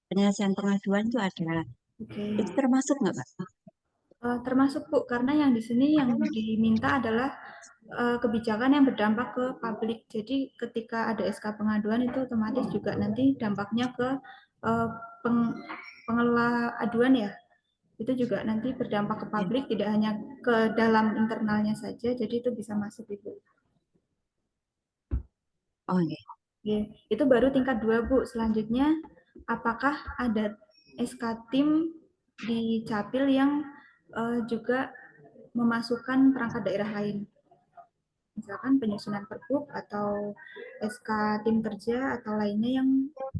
penyelesaian pengaduan itu ada. Oke. Itu termasuk nggak Pak? Termasuk Bu, karena yang di sini yang diminta adalah kebijakan yang berdampak ke publik. Jadi ketika ada SK pengaduan itu otomatis juga nanti dampaknya ke pengelola aduan ya. Itu juga nanti berdampak ke publik, tidak hanya ke dalam internalnya saja, jadi itu bisa masuk Ibu. Oh iya. Oke, itu baru tingkat 2 Bu. Selanjutnya, apakah ada SK tim di Capil yang juga memasukkan perangkat daerah lain? Misalkan penyusunan Pergub atau SK tim kerja atau lainnya yang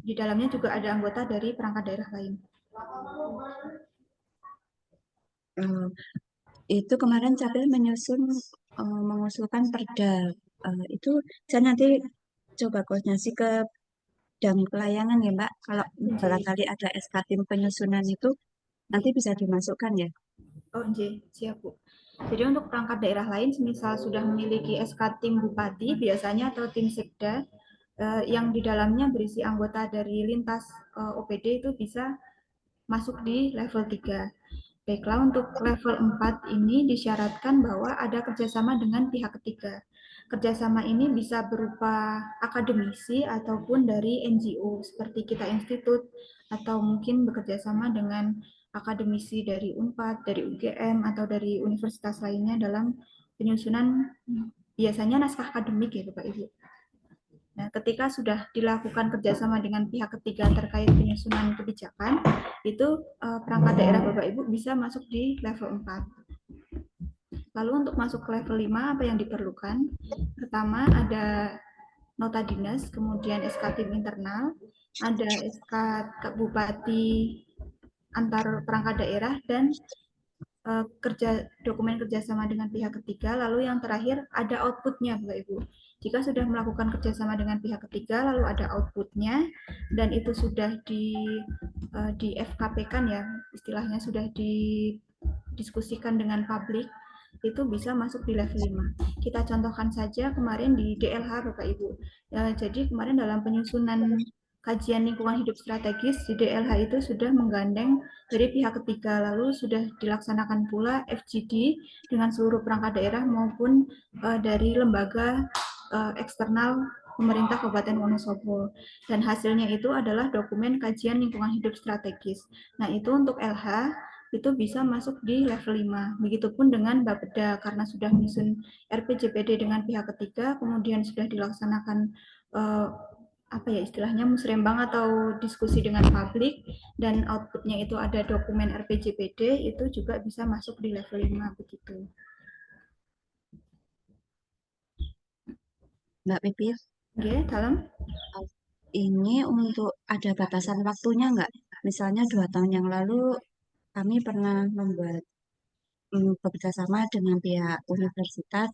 di dalamnya juga ada anggota dari perangkat daerah lain. Eh, itu kemarin Capil mengusulkan perda. Itu saya nanti coba koordinasi ke dan pelayanan ya Mbak. Kalau barangkali ada SK tim penyusunan itu nanti bisa dimasukkan ya. Oh, siap Bu. Jadi untuk perangkat daerah lain, misal sudah memiliki SK tim bupati biasanya atau tim sekda yang di dalamnya berisi anggota dari lintas OPD itu bisa masuk di level 3. Baiklah, untuk level 4 ini disyaratkan bahwa ada kerjasama dengan pihak ketiga. Kerjasama ini bisa berupa akademisi ataupun dari NGO, seperti kita institut, atau mungkin bekerjasama dengan akademisi dari UNPAD, dari UGM, atau dari universitas lainnya dalam penyusunan biasanya naskah akademik ya Bapak Ibu. Nah, ketika sudah dilakukan kerjasama dengan pihak ketiga terkait penyusunan kebijakan, itu perangkat daerah Bapak Ibu bisa masuk di level 4. Lalu untuk masuk ke level 5, apa yang diperlukan? Pertama, ada nota dinas, kemudian SK tim internal, ada SK Bupati antar perangkat daerah, dan dokumen kerjasama dengan pihak ketiga. Lalu yang terakhir ada outputnya Bapak Ibu. Jika sudah melakukan kerjasama dengan pihak ketiga, lalu ada outputnya dan itu sudah di FKP-kan ya, istilahnya sudah didiskusikan dengan publik, itu bisa masuk di level 5. Kita contohkan saja kemarin di DLH Bapak Ibu. Jadi kemarin dalam penyusunan kajian lingkungan hidup strategis di DLH itu sudah menggandeng dari pihak ketiga, lalu sudah dilaksanakan pula FGD dengan seluruh perangkat daerah maupun dari lembaga eksternal pemerintah Kabupaten Wonosobo, dan hasilnya itu adalah dokumen kajian lingkungan hidup strategis. Nah, itu untuk LH itu bisa masuk di level 5. Begitupun dengan Bapeda, karena sudah menyusun RPJPD dengan pihak ketiga, kemudian sudah dilaksanakan apa ya istilahnya musrembang atau diskusi dengan publik, dan outputnya itu ada dokumen RPJPD, itu juga bisa masuk di level 5 begitu. Mbak Pipit, Oke, dalam ini untuk ada batasan waktunya nggak? Misalnya 2 tahun yang lalu kami pernah membuat bekerjasama dengan pihak universitas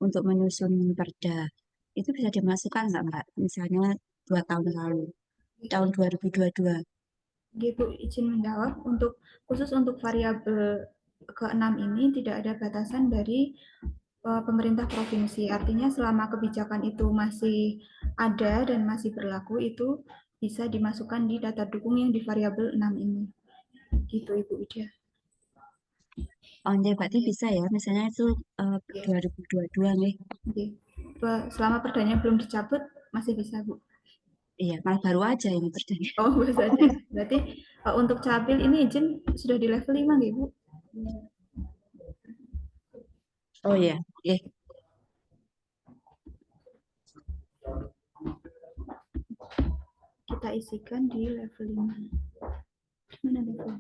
untuk menyusun perda. Itu bisa dimasukkan nggak Mbak? Misalnya 2 tahun lalu, tahun 2022. Gitu, izin menjawab. Khusus untuk variabel ke-6 ini tidak ada batasan dari pemerintah provinsi. Artinya selama kebijakan itu masih ada dan masih berlaku, itu bisa dimasukkan di data dukung yang di variabel 6 ini. Gitu Ibu Widya. Oh, berarti bisa ya, misalnya itu 2022 nih. Oke. Selama perdanya belum dicabut, masih bisa Bu. Iya, malah baru aja ini perdanya. Oh, baru saja. Berarti untuk Capil ini izin sudah di level 5 nggak Ibu? Oh iya, oke. Kita isikan di level 5. Mana level?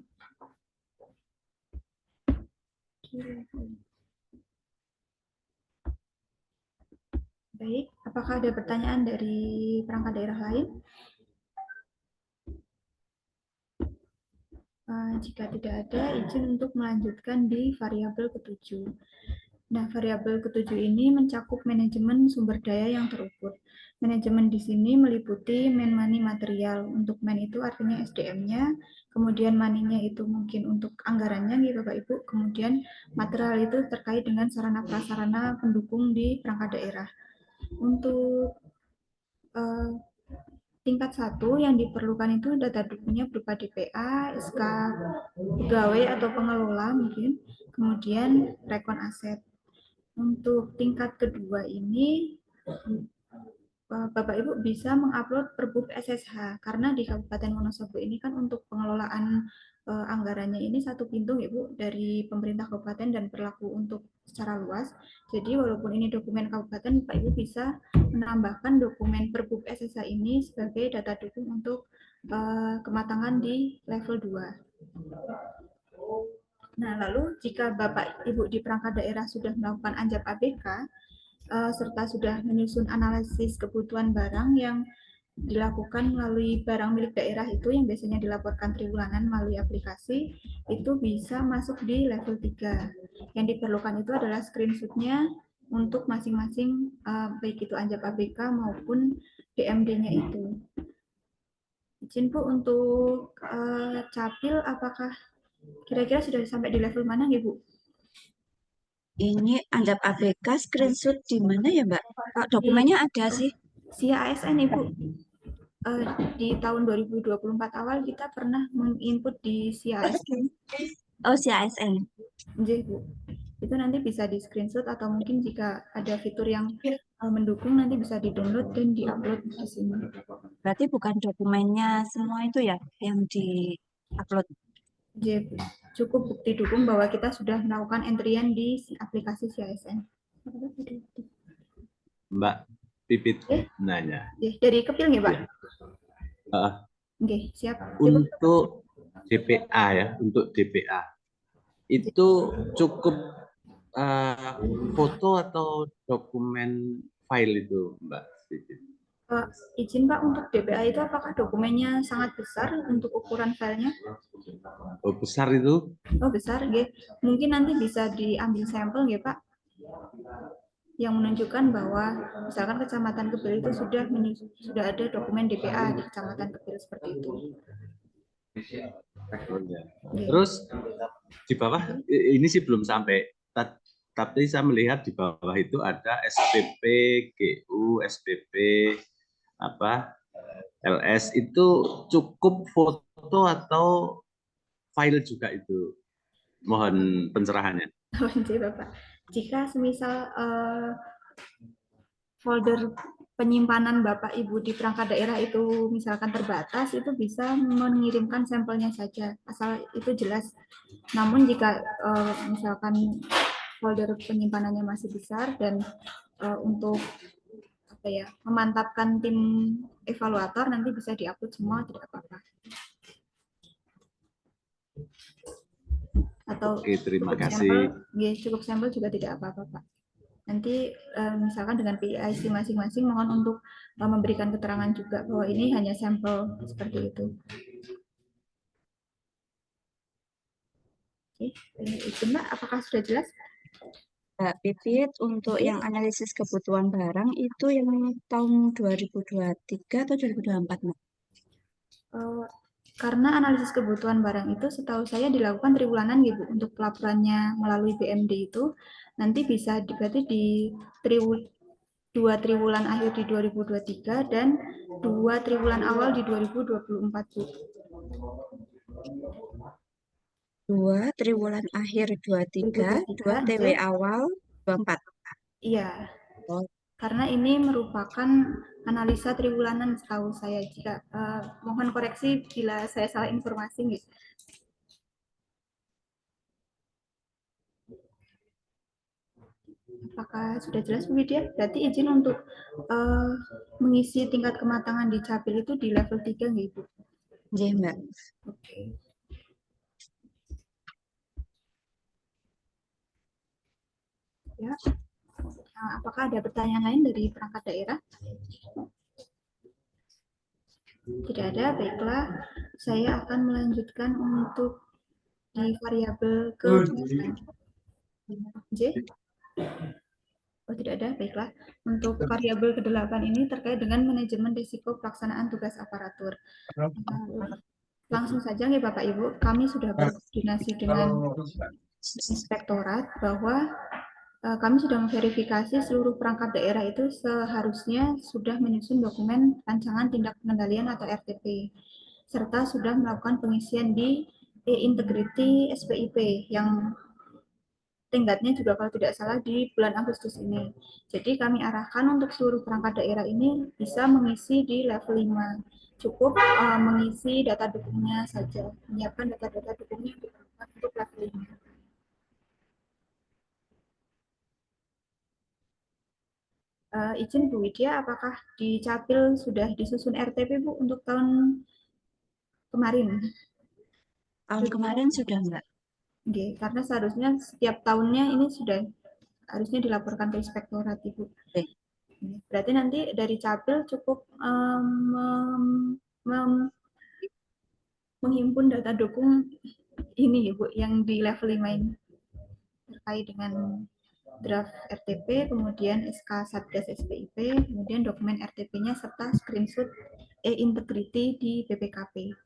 Baik, apakah ada pertanyaan dari perangkat daerah lain? Jika tidak ada, izin untuk melanjutkan di variabel ke-7. Nah, variabel ke-7 ini mencakup manajemen sumber daya yang terukur. Manajemen di sini meliputi money material. Untuk man itu artinya SDM-nya, kemudian money-nya itu mungkin untuk anggarannya gitu Bapak Ibu, kemudian material itu terkait dengan sarana prasarana pendukung di perangkat daerah. Untuk tingkat 1 yang diperlukan itu data dukungnya berupa DPA, SK pegawai atau pengelola mungkin, kemudian rekon aset. Untuk tingkat kedua ini Bapak Ibu bisa mengupload Perbup SSH, karena di Kabupaten Wonosobo ini kan untuk pengelolaan anggarannya ini satu pintu Ibu dari pemerintah kabupaten dan berlaku untuk secara luas. Jadi walaupun ini dokumen kabupaten, Bapak Ibu bisa menambahkan dokumen Perbup SSH ini sebagai data dukung untuk kematangan di level 2. Nah, lalu jika Bapak Ibu di perangkat daerah sudah melakukan anjap ABK serta sudah menyusun analisis kebutuhan barang yang dilakukan melalui barang milik daerah itu yang biasanya dilaporkan triwulanan melalui aplikasi, itu bisa masuk di level 3. Yang diperlukan itu adalah screenshot-nya untuk masing-masing baik itu Anjak ABK maupun DMD-nya itu. Izin Bu untuk Capil, apakah kira-kira sudah sampai di level mana ya Bu? Ini Anjak ABK screenshot di mana ya Mbak? Kok dokumennya ada sih? SIA ASN Ibu. Di tahun 2024 awal kita pernah menginput di SIA ASN. Oh, si ASN. Jadi Bu, itu nanti bisa di screenshot atau mungkin jika ada fitur yang mendukung nanti bisa di-download dan di-upload di sini. Berarti bukan dokumennya semua itu ya yang di-upload. Jadi cukup bukti dukung bahwa kita sudah melakukan entrian di aplikasi CISN. Mbak Pipit nanya. Dari Kepil nggih, Pak? Oke, siap. Untuk DPA ya, untuk DPA itu cukup foto atau dokumen file itu, Mbak Pipit? Izin Pak, untuk DPA itu apakah dokumennya sangat besar untuk ukuran filenya? Oh, besar itu? Oh, besar, nggih. Mungkin nanti bisa diambil sampel nggih, Pak, yang menunjukkan bahwa misalkan Kecamatan Kepil itu sudah ada dokumen DPA di Kecamatan Kepil seperti itu. Terus di bawah ini sih belum sampai, tapi saya melihat di bawah itu ada SPP, GU, SPP, LS itu cukup foto atau file juga itu? Mohon pencerahannya. Bapak, jika semisal folder penyimpanan Bapak Ibu di perangkat daerah itu misalkan terbatas, itu bisa mengirimkan sampelnya saja, asal itu jelas. Namun jika misalkan folder penyimpanannya masih besar dan untuk memantapkan tim evaluator nanti bisa diupload semua, tidak apa-apa. Atau oke, terima kasih. Cukup sampel juga tidak apa-apa, Pak. Nanti misalkan dengan PIC masing-masing mohon untuk memberikan keterangan juga bahwa ini hanya sampel seperti itu. Oke, itu Mbak, apakah sudah jelas? Mbak Pipit, untuk yang analisis kebutuhan barang itu yang tahun 2023 atau 2024, Mbak? Karena analisis kebutuhan barang itu setahu saya dilakukan triwulanan gitu untuk pelaporannya melalui BMD itu nanti bisa berarti di 2 triwulan akhir di 2023 dan 2 triwulan awal di 2024 Bu. 2 triwulan akhir 23, 2 TW awal 24. Iya. Oh. Karena ini merupakan analisa triwulanan setahu saya. Jika mohon koreksi bila saya salah informasi gitu. Apakah sudah jelas Bu Widya? Berarti izin untuk mengisi tingkat kematangan di Capil itu di level 3 nggih Bu? Iya, Mbak. Oke. Ya. Apakah ada pertanyaan lain dari perangkat daerah? Tidak ada, baiklah. Saya akan melanjutkan untuk di variabel ke-8. J? Oh, tidak ada, baiklah. Untuk variabel ke-8 ini terkait dengan manajemen risiko pelaksanaan tugas aparatur. Langsung saja nih Bapak Ibu, kami sudah berkoordinasi dengan inspektorat bahwa kami sudah memverifikasi seluruh perangkat daerah itu seharusnya sudah menyusun dokumen rancangan tindak pengendalian atau RTP, serta sudah melakukan pengisian di e-integrity SPIP yang tenggatnya juga kalau tidak salah di bulan Agustus ini. Jadi kami arahkan untuk seluruh perangkat daerah ini bisa mengisi di level 5. Cukup mengisi data dukungnya saja, menyiapkan data-data dukungnya untuk level 5. Izin Bu Widya, apakah di Capil sudah disusun RTP Bu untuk tahun kemarin? Tahun kemarin sudah, Mbak. Oke, karena seharusnya setiap tahunnya ini sudah harusnya dilaporkan ke inspektorat Ibu. Oke. Berarti nanti dari Capil cukup menghimpun data dukung ini ya Bu, yang di level 5 ini terkait dengan draft RTP, kemudian SK Satgas SPIP, kemudian dokumen RTP-nya serta screenshot e-integrity di BPKP.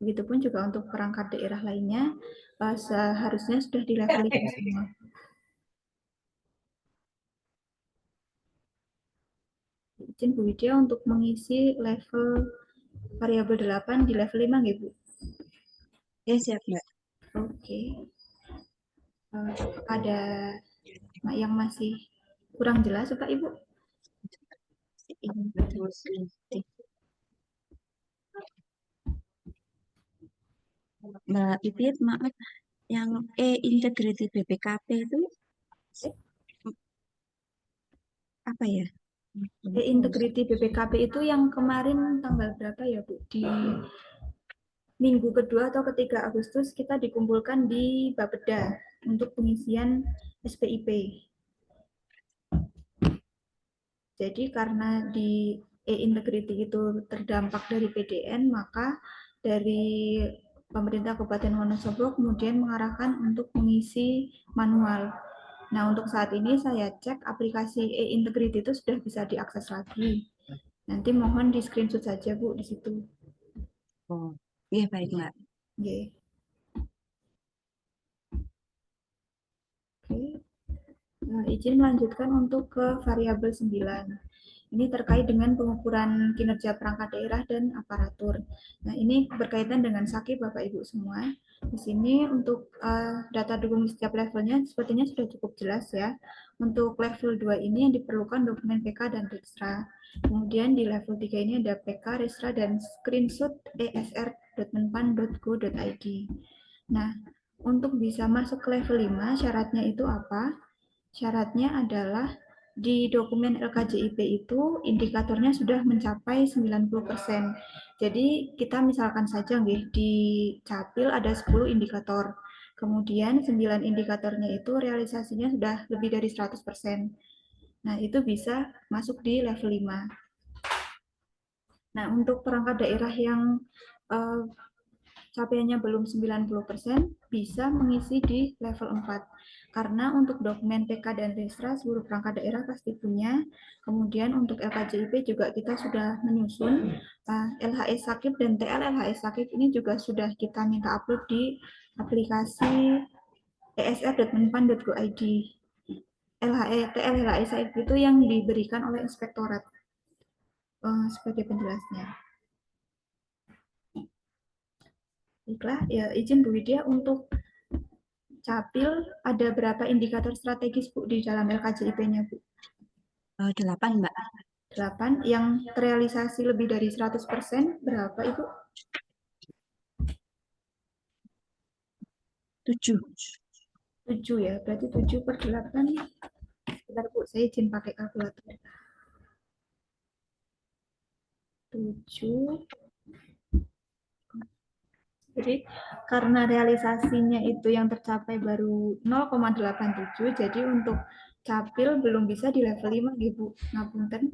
Begitupun juga untuk perangkat daerah lainnya, seharusnya sudah di level 5 semua. Izin Bu Widya untuk mengisi level variabel 8 di level 5 nggih Bu? Ya, siap, Mbak. Oke. Ada yang masih kurang jelas Pak Ibu? Mbak Ipit, maaf, yang e-integrity BPKP itu apa ya? E-integrity BPKP itu yang kemarin tanggal berapa ya Bu? Di minggu kedua atau ketiga Agustus kita dikumpulkan di Bapeda untuk pengisian SPIP. Jadi karena di e-integrity itu terdampak dari PDN, maka dari pemerintah Kabupaten Wonosobo kemudian mengarahkan untuk mengisi manual. Nah, untuk saat ini saya cek aplikasi e-integrity itu sudah bisa diakses lagi. Nanti mohon di screenshot saja Bu di situ. Oh, iya baik Mbak. Oke. Nah, izin melanjutkan untuk ke variabel 9. Ini terkait dengan pengukuran kinerja perangkat daerah dan aparatur. Nah, ini berkaitan dengan SAKIP Bapak Ibu semua. Di sini untuk data dukung setiap levelnya sepertinya sudah cukup jelas ya. Untuk level 2 ini yang diperlukan dokumen PK dan Restra. Kemudian di level 3 ini ada PK, Restra, dan screenshot esr.menpan.go.id. Nah, untuk bisa masuk ke level 5 syaratnya itu apa? Syaratnya adalah di dokumen LKJIP itu indikatornya sudah mencapai 90%. Jadi kita misalkan saja nggih, di Capil ada 10 indikator. Kemudian 9 indikatornya itu realisasinya sudah lebih dari 100%. Nah, itu bisa masuk di level 5. Nah, untuk perangkat daerah yang capaiannya belum 90% bisa mengisi di level 4. Karena untuk dokumen PK dan Restra seluruh perangkat daerah pasti punya. Kemudian untuk LKJIP juga kita sudah menyusun. LHS Sakip dan TL LHS Sakip ini juga sudah kita minta upload di aplikasi esr.menpan.go.id. TL LHS Sakip itu yang diberikan oleh inspektorat sebagai penjelasnya. Baiklah, ya izin Bu Widya untuk Capil ada berapa indikator strategis Bu di dalam LKJIP-nya Bu? 8 Mbak. 8 yang terrealisasi lebih dari 100% berapa Ibu? 7. 7 ya, berarti 7 per 8. Sebentar Bu, saya izin pakai kalkulator. 7. Jadi karena realisasinya itu yang tercapai baru 0,87, jadi untuk Capil belum bisa di level 5 Ibu. Ngapunten.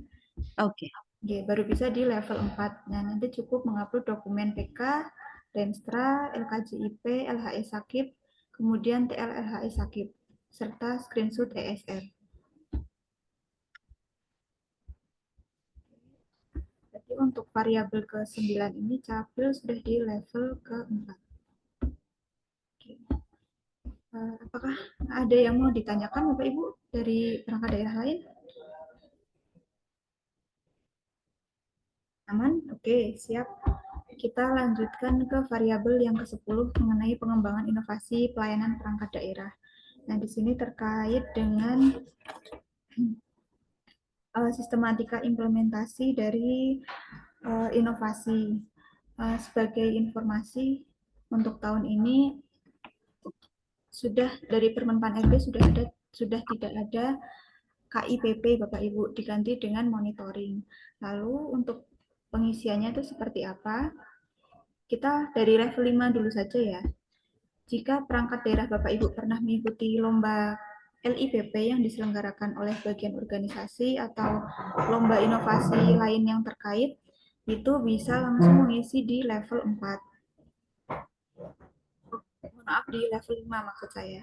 Oke. Oke, baru bisa di level 4. Nah, nanti cukup mengupload dokumen PK, Renstra, LKJIP, LHS Sakip, kemudian TL LHS Sakip, serta screenshot ESR. Jadi untuk variabel ke-9 ini Capil sudah di level ke-4. Oke. Apakah ada yang mau ditanyakan Bapak Ibu dari perangkat daerah lain? Aman? Oke, siap. Kita lanjutkan ke variabel yang ke-10 mengenai pengembangan inovasi pelayanan perangkat daerah. Nah, di sini terkait dengan sistematika implementasi dari inovasi. Sebagai informasi, untuk tahun ini sudah dari Permenpan RB sudah tidak ada KIPP Bapak Ibu, diganti dengan monitoring. Lalu untuk pengisiannya itu seperti apa? Kita dari level 5 dulu saja ya. Jika perangkat daerah Bapak Ibu pernah mengikuti lomba LIPP yang diselenggarakan oleh bagian organisasi atau lomba inovasi lain yang terkait, itu bisa langsung mengisi di level 4. Maaf, di level 5 maksud saya.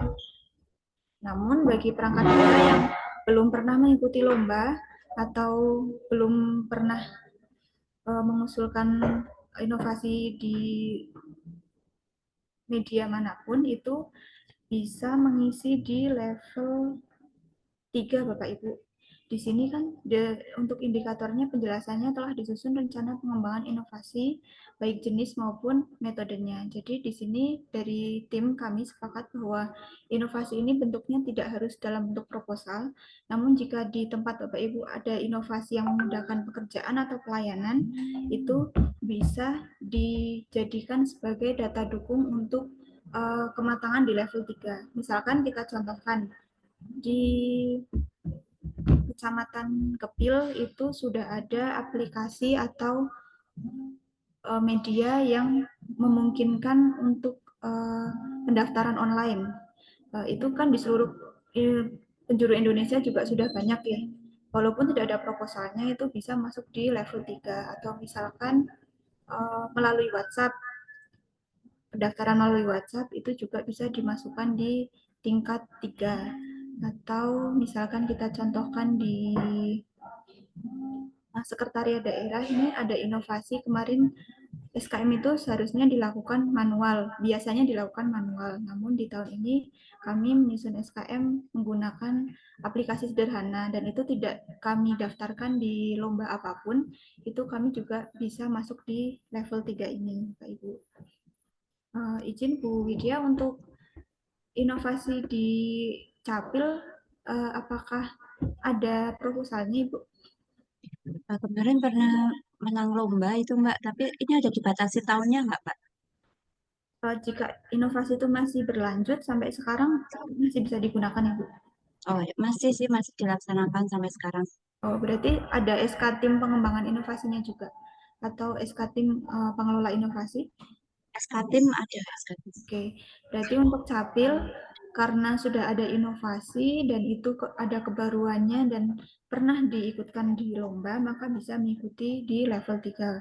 Namun bagi perangkat daerah yang belum pernah mengikuti lomba atau belum pernah mengusulkan inovasi di media manapun, itu bisa mengisi di level 3 Bapak Ibu. Di sini kan untuk indikatornya penjelasannya telah disusun rencana pengembangan inovasi baik jenis maupun metodenya. Jadi di sini dari tim kami sepakat bahwa inovasi ini bentuknya tidak harus dalam bentuk proposal, namun jika di tempat Bapak Ibu ada inovasi yang memudahkan pekerjaan atau pelayanan, itu bisa dijadikan sebagai data dukung untuk kematangan di level 3. Misalkan kita contohkan di Kecamatan Kepil itu sudah ada aplikasi atau media yang memungkinkan untuk pendaftaran online. Itu kan di seluruh penjuru Indonesia juga sudah banyak ya. Walaupun tidak ada proposalnya, itu bisa masuk di level 3. Atau misalkan melalui WhatsApp, pendaftaran melalui WhatsApp itu juga bisa dimasukkan di tingkat 3. Atau misalkan kita contohkan di sekretariat daerah ini ada inovasi kemarin. SKM itu seharusnya dilakukan manual, biasanya dilakukan manual. Namun di tahun ini kami menyusun SKM menggunakan aplikasi sederhana dan itu tidak kami daftarkan di lomba apapun, itu kami juga bisa masuk di level 3 ini, Pak Ibu. Izin Bu Widya untuk inovasi di Capil, apakah ada proposalnya Ibu? Kemarin pernah menang lomba itu Mbak, tapi ini ada dibatasi tahunnya nggak Pak? Jika inovasi itu masih berlanjut sampai sekarang masih bisa digunakan Ibu? Oh masih sih, masih dilaksanakan sampai sekarang. Oh, berarti ada SK tim pengembangan inovasinya juga atau SK tim pengelola inovasi? SK tim ada SK tim. Oke, berarti untuk Capil karena sudah ada inovasi dan itu ada kebaruannya dan pernah diikutkan di lomba, maka bisa mengikuti di level 3.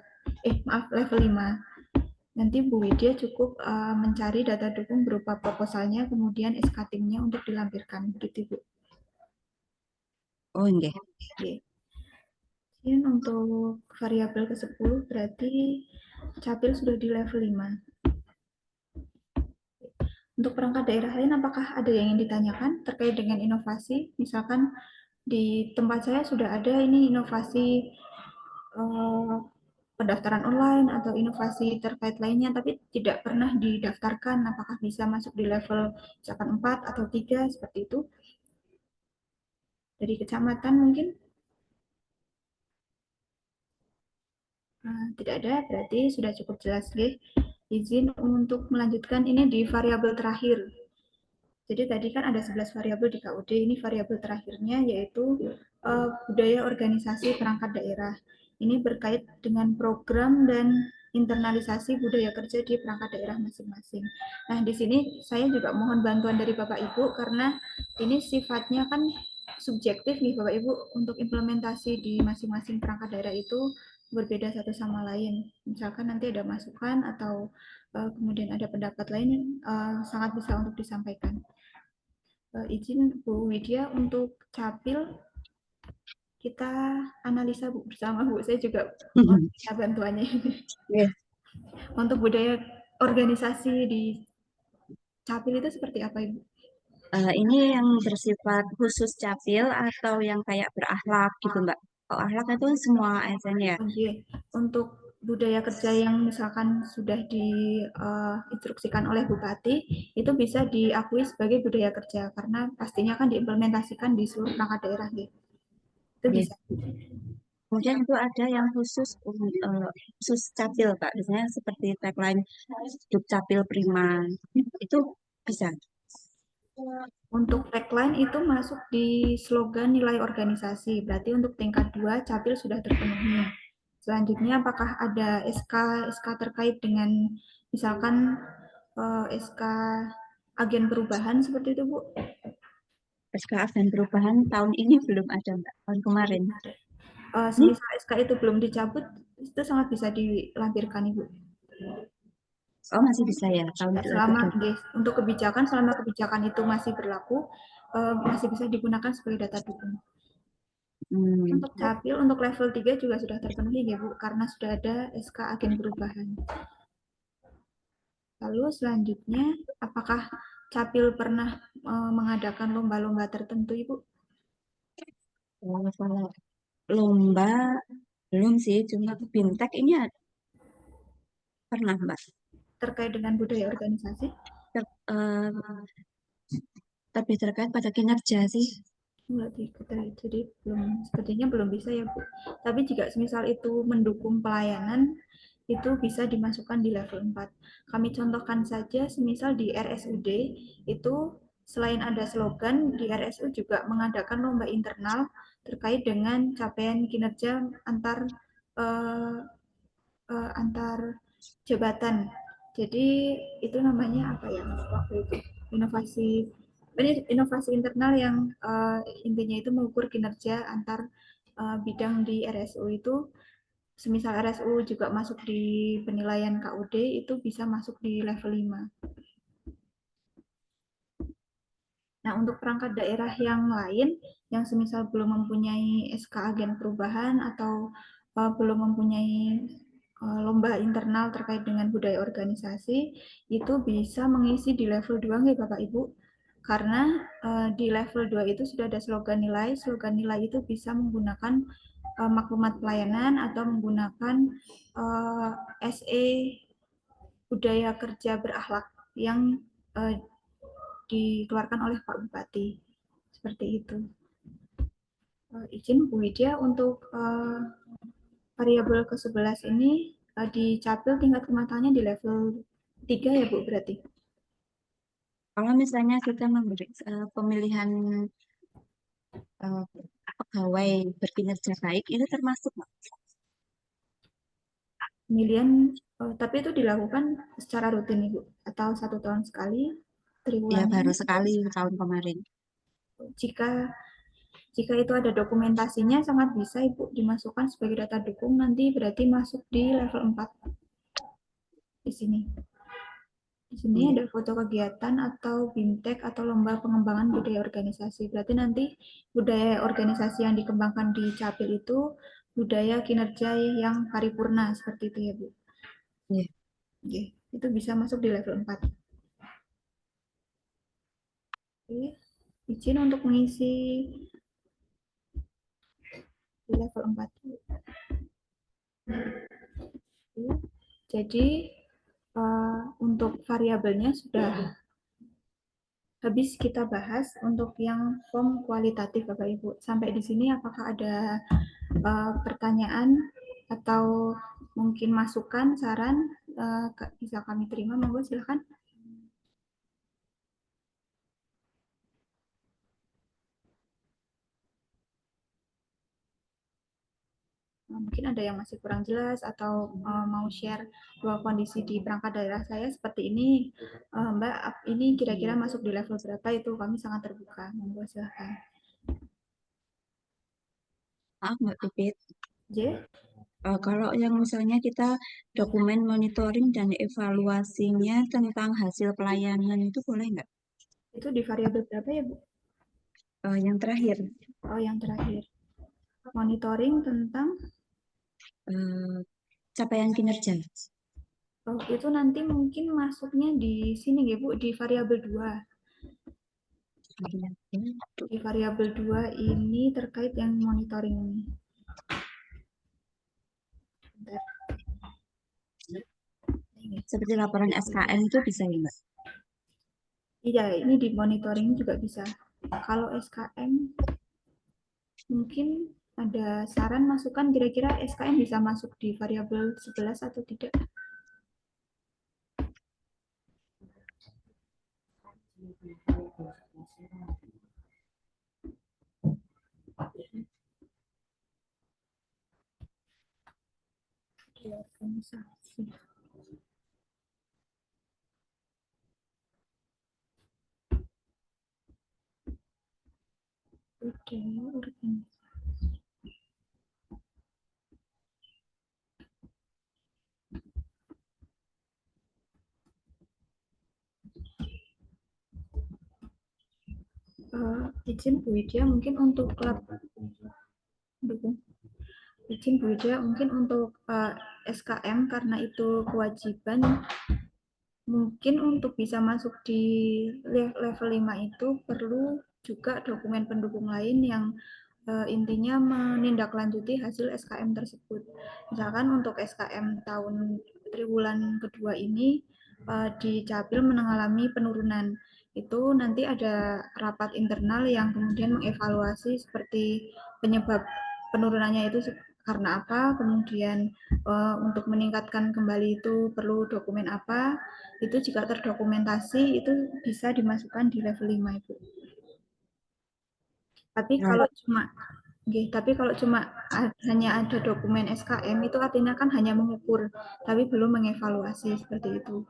Level 5. Nanti Bu Widya cukup mencari data dukung berupa proposalnya, kemudian SK timnya untuk dilampirkan. Begitu, Bu. Oh enggak. Oke. Kemudian untuk variabel ke-10 berarti Capil sudah di level 5. Untuk perangkat daerah lain, apakah ada yang ingin ditanyakan terkait dengan inovasi? Misalkan di tempat saya sudah ada ini inovasi pendaftaran online atau inovasi terkait lainnya, tapi tidak pernah didaftarkan. Apakah bisa masuk di level misalkan 4 atau 3 seperti itu? Dari kecamatan mungkin? Tidak ada, berarti sudah cukup jelas, G. Izin untuk melanjutkan ini di variabel terakhir. Jadi tadi kan ada 11 variabel di KUD, ini variabel terakhirnya yaitu budaya organisasi perangkat daerah. Ini berkait dengan program dan internalisasi budaya kerja di perangkat daerah masing-masing. Nah, di sini saya juga mohon bantuan dari Bapak Ibu karena ini sifatnya kan subjektif nih Bapak Ibu, untuk implementasi di masing-masing perangkat daerah itu berbeda satu sama lain. Misalkan nanti ada masukan atau kemudian ada pendapat lain, sangat bisa untuk disampaikan. Izin Bu Widya untuk Capil kita analisa Bu bersama Bu. Saya juga minta bantuannya ini. Yeah. Untuk budaya organisasi di Capil itu seperti apa Ibu? Ini yang bersifat khusus Capil atau yang kayak berakhlak gitu Mbak? Oh, akhlak itu semua ASN ya? Oke. Untuk budaya kerja yang misalkan sudah diinstruksikan oleh Bupati, itu bisa diakui sebagai budaya kerja karena pastinya kan diimplementasikan di seluruh perangkat daerah gitu. Itu Yeah. bisa. Kemudian itu ada yang khusus Capil Pak, biasanya seperti tagline Dukcapil Prima, itu bisa. Untuk tagline itu masuk di slogan nilai organisasi, berarti untuk tingkat 2 Capil sudah terpenuhi. Selanjutnya apakah ada SK terkait dengan misalkan SK agen perubahan seperti itu Bu? SK Agen Perubahan tahun ini belum ada Mbak, tahun kemarin. Semisal SK itu belum dicabut, itu sangat bisa dilampirkan Ibu. Oh, masih bisa ya tahun Selama 2020. untuk kebijakan, selama kebijakan itu masih berlaku, masih bisa digunakan sebagai data dukung. Untuk capil untuk level 3 juga sudah terpenuhi ya Bu, karena sudah ada SK agen perubahan. Lalu selanjutnya, apakah capil pernah mengadakan lomba-lomba tertentu Ibu? Kalau lomba belum sih, cuma Bintek ini pernah Mbak. Terkait dengan budaya organisasi? Lebih terkait pada kinerja sih. Jadi sepertinya belum bisa ya Bu. Tapi jika semisal itu mendukung pelayanan, itu bisa dimasukkan di level 4. Kami contohkan saja semisal di RSUD itu selain ada slogan, di RSU juga mengadakan lomba internal terkait dengan capaian kinerja antar jabatan. Jadi itu namanya apa ya waktu itu inovasi internal yang intinya itu mengukur kinerja antar bidang di RSU itu. Semisal RSU juga masuk di penilaian KUD, itu bisa masuk di level 5. Nah, untuk perangkat daerah yang lain, yang semisal belum mempunyai SK agen perubahan atau belum mempunyai lomba internal terkait dengan budaya organisasi, itu bisa mengisi di level 2 nggih Bapak Ibu? Karena di level 2 itu sudah ada slogan nilai itu bisa menggunakan maklumat pelayanan atau menggunakan SE budaya kerja berakhlak yang dikeluarkan oleh Pak Bupati. Seperti itu. Izin Bu Widya untuk variabel ke-11 ini dicapil tingkat kematangannya di level 3 ya Bu berarti? Kalau misalnya kita memberi pemilihan pegawai berkinerja baik, itu termasuk nggak? Pemilihan, tapi itu dilakukan secara rutin Ibu? Atau 1 tahun sekali? Ya, Triwulan? baru sekali tahun kemarin. Jika itu ada dokumentasinya, sangat bisa Ibu dimasukkan sebagai data dukung, nanti berarti masuk di level 4. Di sini. Di sini ada foto kegiatan atau BIMTEK atau lomba pengembangan budaya organisasi. Berarti nanti budaya organisasi yang dikembangkan di Capil itu budaya kinerja yang paripurna, seperti itu ya Bu. Iya. Oke, itu bisa masuk di level 4. Oke, izin untuk mengisi di level 4. Oke. Jadi untuk variabelnya sudah habis kita bahas untuk yang form kualitatif Bapak Ibu. Sampai di sini apakah ada pertanyaan atau mungkin masukan, saran bisa kami terima, monggo silakan. Mungkin ada yang masih kurang jelas atau mau share dua kondisi di perangkat daerah saya seperti ini, Mbak, ini kira-kira masuk di level berapa itu kami sangat terbuka, monggo silakan. Mbak Pipit. J? Kalau yang misalnya kita dokumen monitoring dan evaluasinya tentang hasil pelayanan itu boleh nggak? Itu di variabel berapa ya Bu? Yang terakhir. Oh, yang terakhir. Monitoring tentang capaian kinerja. Oh, itu nanti mungkin masuknya di sini ya Bu, di variabel 2. Di variabel 2 ini terkait yang monitoring ini. Seperti laporan SKM itu bisa ya Mbak? Iya, ini di monitoring juga bisa. Kalau SKM mungkin ada saran masukan kira-kira SKM bisa masuk di variabel 11 atau tidak? Di organisasi. Oke, organisasi. Izin Bu Widya mungkin untuk izin Bu Widya mungkin untuk SKM karena itu kewajiban, mungkin untuk bisa masuk di level 5 itu perlu juga dokumen pendukung lain yang intinya menindaklanjuti hasil SKM tersebut. Misalkan untuk SKM tahun triwulan kedua ini di Capil mengalami penurunan. Itu nanti ada rapat internal yang kemudian mengevaluasi seperti penyebab penurunannya itu karena apa, kemudian untuk meningkatkan kembali itu perlu dokumen apa, itu jika terdokumentasi itu bisa dimasukkan di level 5 Ibu. Tapi kalau cuma hanya ada dokumen SKM itu artinya kan hanya mengukur, tapi belum mengevaluasi seperti itu.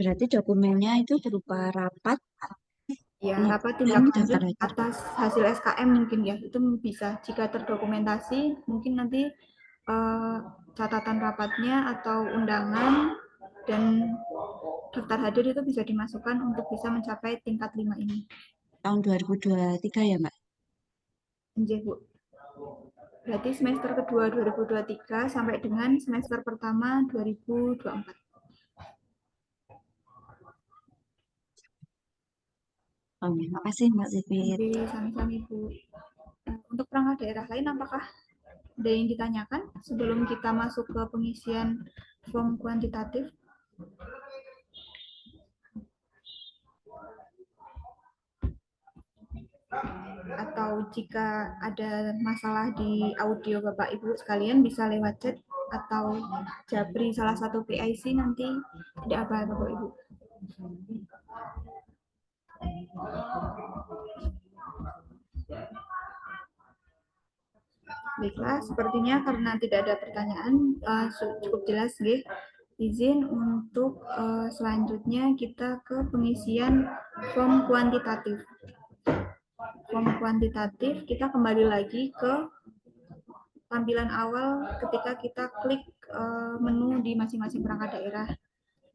Berarti dokumennya itu berupa rapat, Ya, rapat dan tindak lanjut daftar hadir. atas hasil SKM mungkin ya, itu bisa. Jika terdokumentasi, mungkin nanti catatan rapatnya atau undangan dan daftar hadir itu bisa dimasukkan untuk bisa mencapai tingkat 5 ini. Tahun 2023 ya, Mbak? Nggih, Bu. Berarti semester kedua 2023 sampai dengan semester pertama 2024. Oh, makasih Mbak Pipit. Oke, sami-sami Bu. Untuk perangkat daerah lain apakah ada yang ditanyakan sebelum kita masuk ke pengisian form kuantitatif? Atau jika ada masalah di audio Bapak Ibu sekalian bisa lewat chat atau japri salah satu PIC nanti, tidak apa Bapak Ibu. Baiklah, sepertinya karena tidak ada pertanyaan, cukup jelas, nggih. Izin untuk selanjutnya kita ke pengisian form kuantitatif. Form kuantitatif kita kembali lagi ke tampilan awal ketika kita klik menu di masing-masing perangkat daerah.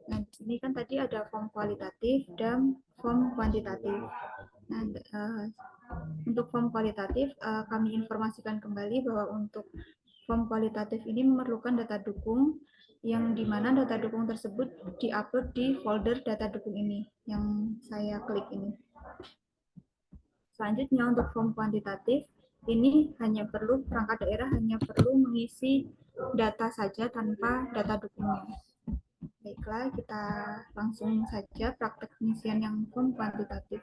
Nah, di sini kan tadi ada form kualitatif dan form kuantitatif. Nah, untuk form kualitatif kami informasikan kembali bahwa untuk form kualitatif ini memerlukan data dukung yang dimana data dukung tersebut diupload di folder data dukung ini yang saya klik ini. Selanjutnya untuk form kuantitatif ini hanya perlu perangkat daerah hanya perlu mengisi data saja tanpa data dukungnya. Baiklah, kita langsung saja praktek pengisian yang form kuantitatif.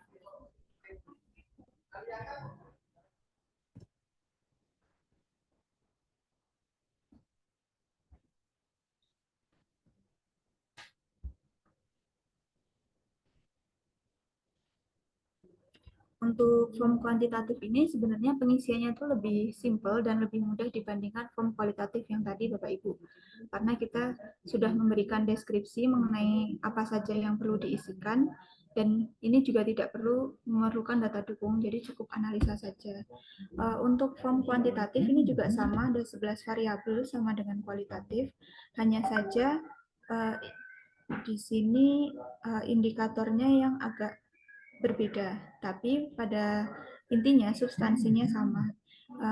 Untuk form kuantitatif ini sebenarnya pengisiannya itu lebih simpel dan lebih mudah dibandingkan form kualitatif yang tadi Bapak Ibu. Karena kita sudah memberikan deskripsi mengenai apa saja yang perlu diisikan dan ini juga tidak perlu memerlukan data dukung, jadi cukup analisa saja. Untuk form kuantitatif ini juga sama, ada 11 variabel sama dengan kualitatif, hanya saja di sini indikatornya yang agak berbeda, tapi pada intinya substansinya sama.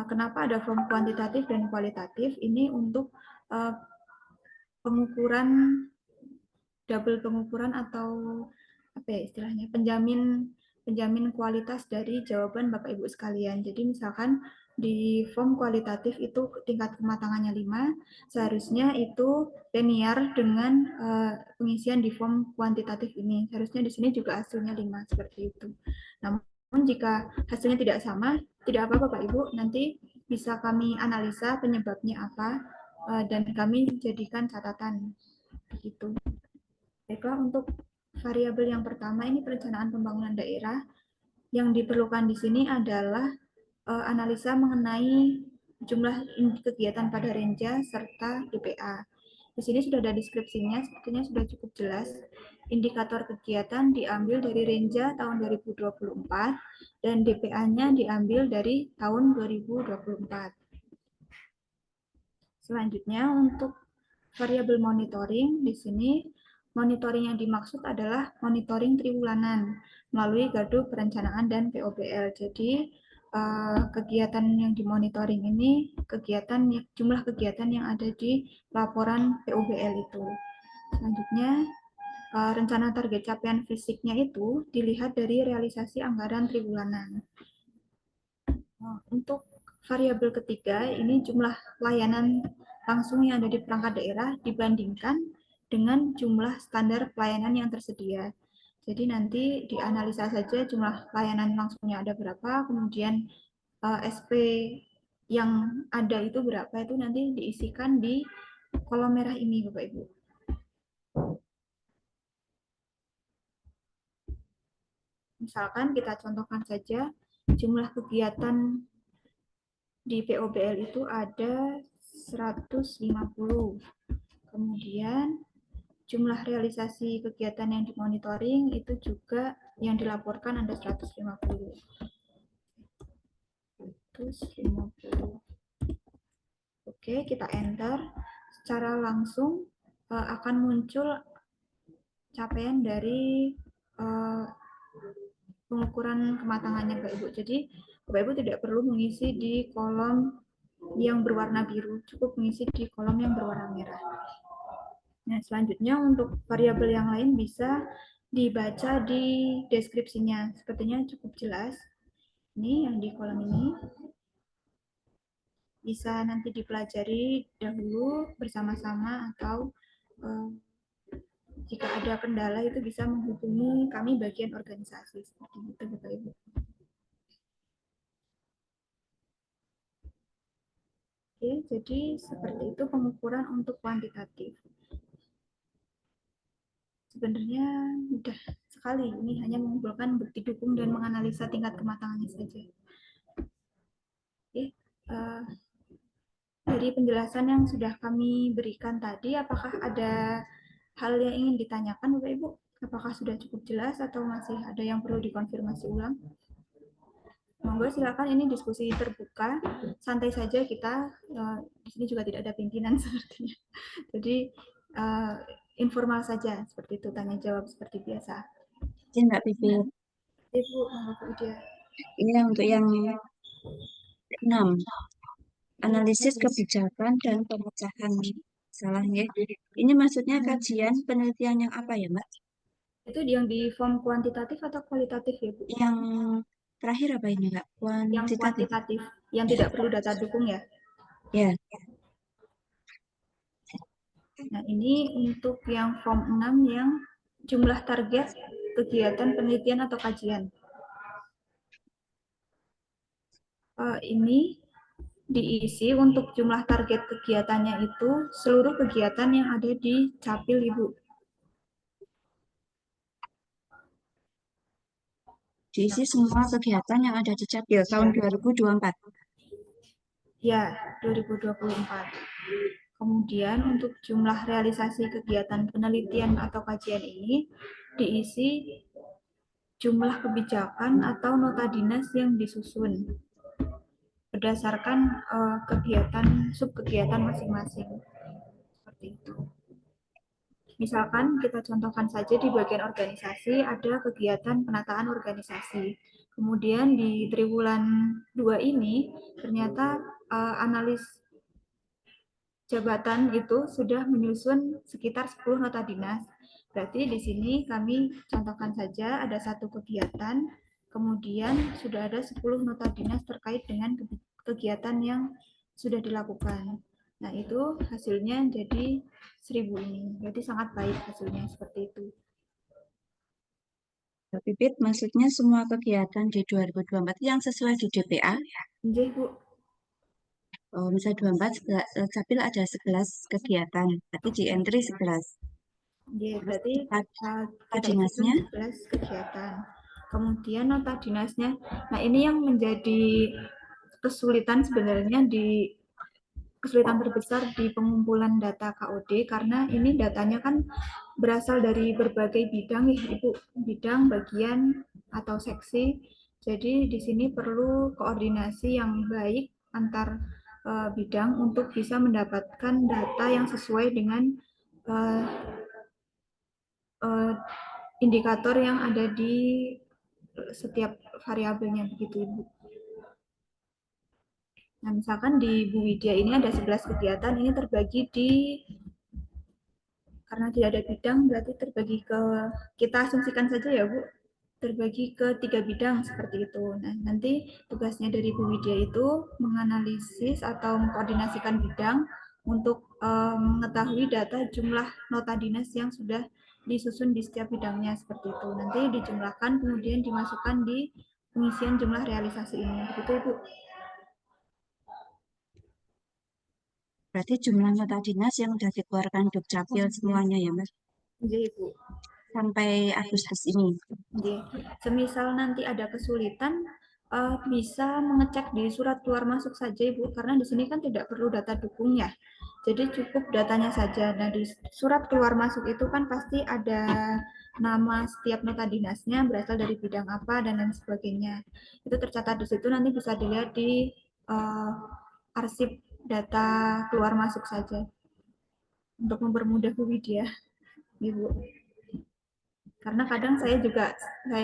Kenapa ada form kuantitatif dan kualitatif? Ini untuk pengukuran, double pengukuran atau apa ya istilahnya, penjamin kualitas dari jawaban Bapak Ibu sekalian. Jadi misalkan di form kualitatif itu tingkat kematangannya 5, seharusnya itu linear dengan pengisian di form kuantitatif ini. Seharusnya di sini juga hasilnya 5 seperti itu. Namun jika hasilnya tidak sama, tidak apa Bapak Ibu, nanti bisa kami analisa penyebabnya apa dan kami jadikan catatan gitu. Baiklah, untuk variabel yang pertama ini perencanaan pembangunan daerah. Yang diperlukan di sini adalah analisa mengenai jumlah kegiatan pada Renja serta DPA. Di sini sudah ada deskripsinya, sepertinya sudah cukup jelas. Indikator kegiatan diambil dari Renja tahun 2024 dan DPA-nya diambil dari tahun 2024. Selanjutnya untuk variabel monitoring di sini monitoring yang dimaksud adalah monitoring triwulanan melalui Gardu Perencanaan dan POBL. Jadi kegiatan yang dimonitoring ini jumlah kegiatan yang ada di laporan POBL itu. Selanjutnya, rencana target capaian fisiknya itu dilihat dari realisasi anggaran triwulanan. Untuk variabel ketiga, ini jumlah layanan langsung yang ada di perangkat daerah dibandingkan dengan jumlah standar pelayanan yang tersedia. Jadi nanti dianalisa saja jumlah layanan langsungnya ada berapa, kemudian SP yang ada itu berapa, itu nanti diisikan di kolom merah ini, Bapak Ibu. Misalkan kita contohkan saja jumlah kegiatan di POBL itu ada 150. Kemudian jumlah realisasi kegiatan yang dimonitoring itu juga yang dilaporkan ada 150. 150. Oke, kita enter. Secara langsung akan muncul capaian dari pengukuran kematangannya, Bapak Ibu. Jadi Bapak Ibu tidak perlu mengisi di kolom yang berwarna biru, cukup mengisi di kolom yang berwarna merah. Nah, selanjutnya untuk variabel yang lain bisa dibaca di deskripsinya. Sepertinya cukup jelas. Ini yang di kolom ini. Bisa nanti dipelajari dahulu bersama-sama atau jika ada kendala itu bisa menghubungi kami bagian organisasi. Seperti itu, Bapak Ibu. Oke, jadi seperti itu pengukuran untuk kuantitatif. Sebenarnya mudah sekali, ini hanya mengumpulkan bukti dukung dan menganalisa tingkat kematangannya saja. Oke, dari penjelasan yang sudah kami berikan tadi, apakah ada hal yang ingin ditanyakan, Bapak Ibu? Apakah sudah cukup jelas atau masih ada yang perlu dikonfirmasi ulang? Monggo silakan, ini diskusi terbuka, santai saja kita. Di sini juga tidak ada pimpinan sepertinya. Jadi informal saja seperti itu, tanya jawab seperti biasa. Izin Mbak Pipit. Ibu, monggo Bu Ida. Ini untuk yang 6. Analisis kebijakan dan pemecahan salah ya. Ini maksudnya kajian penelitian yang apa ya, Mbak? Itu yang di form kuantitatif atau kualitatif ya, Bu? Yang terakhir apa ini, Mbak? Yang kuantitatif, yang tidak perlu data dukung ya? Ya. Nah, ini untuk yang form 6 yang jumlah target kegiatan penelitian atau kajian. Ini diisi untuk jumlah target kegiatannya itu seluruh kegiatan yang ada di Capil, Ibu. Diisi semua kegiatan yang ada di Capil tahun 2024. Ya, 2024. Kemudian untuk jumlah realisasi kegiatan penelitian atau kajian ini diisi jumlah kebijakan atau nota dinas yang disusun berdasarkan kegiatan subkegiatan masing-masing. Seperti itu. Misalkan kita contohkan saja di bagian organisasi ada kegiatan penataan organisasi. Kemudian di triwulan 2 ini ternyata analis jabatan itu sudah menyusun sekitar 10 nota dinas. Berarti di sini kami contohkan saja ada satu kegiatan, kemudian sudah ada 10 nota dinas terkait dengan kegiatan yang sudah dilakukan. Nah, itu hasilnya jadi 1000 ini. Berarti sangat baik hasilnya seperti itu. Mbak Pipit, maksudnya semua kegiatan di 2024 yang sesuai di DPA? Nggih, Bu. Misalnya 24, Capil ada 11 kegiatan, berarti di entry 11. Nggih, berarti Nota dinasnya 11 kegiatan. Kemudian nota dinasnya. Nah, ini yang menjadi kesulitan sebenarnya kesulitan terbesar di pengumpulan data KOD karena ini datanya kan berasal dari berbagai bidang, Ibu, bidang, bagian atau seksi. Jadi di sini perlu koordinasi yang baik antar bidang untuk bisa mendapatkan data yang sesuai dengan eh, indikator yang ada di setiap variabelnya begitu Ibu. Nah, misalkan di Bu Widya ini ada 11 kegiatan, ini terbagi di, karena tidak ada bidang, berarti terbagi ke, kita asumsikan saja ya Bu, terbagi ke 3 bidang seperti itu. Nah, nanti tugasnya dari Bu Widya itu menganalisis atau mengkoordinasikan bidang untuk mengetahui data jumlah nota dinas yang sudah disusun di setiap bidangnya seperti itu. Nanti dijumlahkan kemudian dimasukkan di pengisian jumlah realisasi ini. Begitu Ibu. Berarti jumlah nota dinas yang sudah dikeluarkan Dukcapil semuanya ya, Mas, Jadi Ibu, sampai Agustus ini. semisal nanti ada kesulitan, bisa mengecek di surat keluar masuk saja Ibu, karena di sini kan tidak perlu data dukungnya. Jadi cukup datanya saja. Nah, di surat keluar masuk itu kan pasti ada nama setiap nota dinasnya, berasal dari bidang apa, dan lain sebagainya. Itu tercatat di situ, nanti bisa dilihat di arsip data keluar masuk saja. Untuk mempermudah Bu Widya, Ibu. Karena kadang saya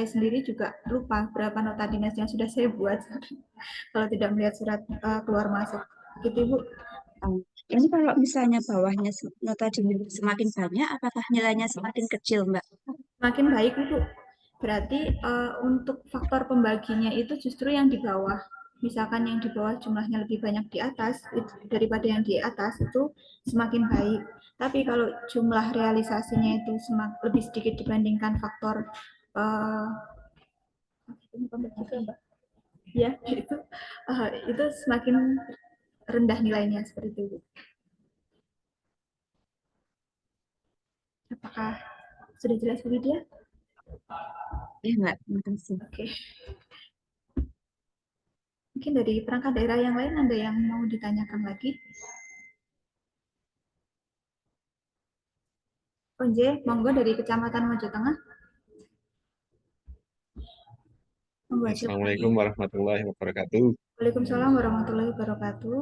sendiri juga lupa berapa nota dinas yang sudah saya buat kalau tidak melihat surat keluar masuk. Gitu Ibu. Ini kalau misalnya bawahnya nota dinas semakin banyak, apakah nilainya semakin kecil, Mbak? Makin baik Ibu. Berarti untuk faktor pembaginya itu justru yang di bawah. Misalkan yang di bawah jumlahnya lebih banyak di atas daripada yang di atas, itu semakin baik. Tapi kalau jumlah realisasinya itu lebih sedikit dibandingkan faktor ya itu semakin rendah nilainya seperti itu. Apakah sudah jelas Bu Widya? Iya, Mbak. Makasih. Oke. Mungkin dari perangkat daerah yang lain ada yang mau ditanyakan lagi? Onje, monggo dari Kecamatan Mojo Tengah. Monggo, Assalamualaikum warahmatullahi wabarakatuh. Waalaikumsalam warahmatullahi wabarakatuh.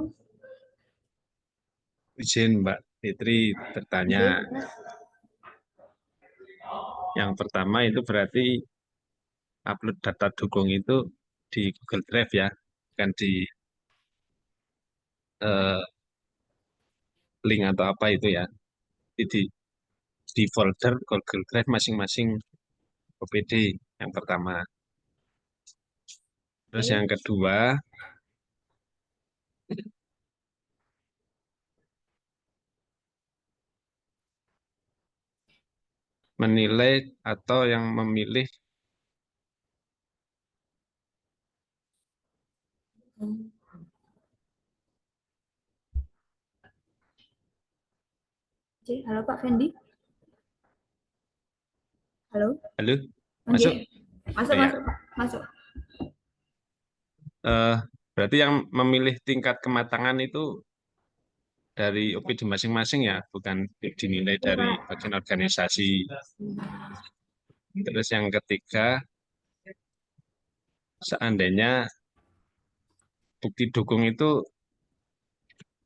Izin Mbak Fitri bertanya. Yang pertama itu berarti upload data dukung itu di Google Drive ya, bukan di eh, link atau apa itu ya. Jadi di folder Google Drive masing-masing OPD yang pertama. Terus yang kedua, menilai atau yang memilih Halo Pak Fendi. Halo. halo, masuk? Masuk, Oh, ya. masuk, Pak. Masuk. Berarti yang memilih tingkat kematangan itu dari OPD masing-masing ya, bukan dinilai dari bagian organisasi. Terus yang ketiga, seandainya bukti dukung itu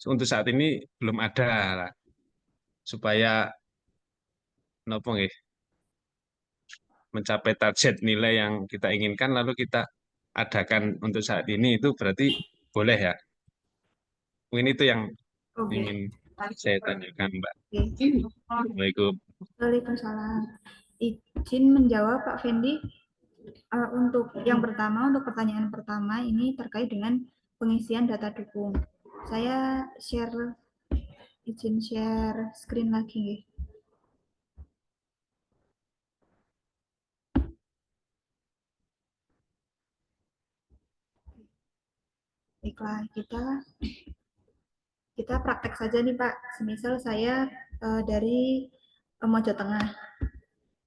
untuk saat ini belum ada lah, supaya nopo nggih, mencapai target nilai yang kita inginkan lalu kita adakan untuk saat ini itu berarti boleh ya. Mungkin itu yang ingin saya tanyakan, Mbak. Assalamualaikum. Waalaikumsalam. Izin menjawab Pak Fendi. Untuk yang pertama, untuk pertanyaan pertama ini terkait dengan pengisian data dukung. Saya izin share screen lagi. Baiklah, kita praktek saja nih Pak. Semisal saya dari Mojo Tengah.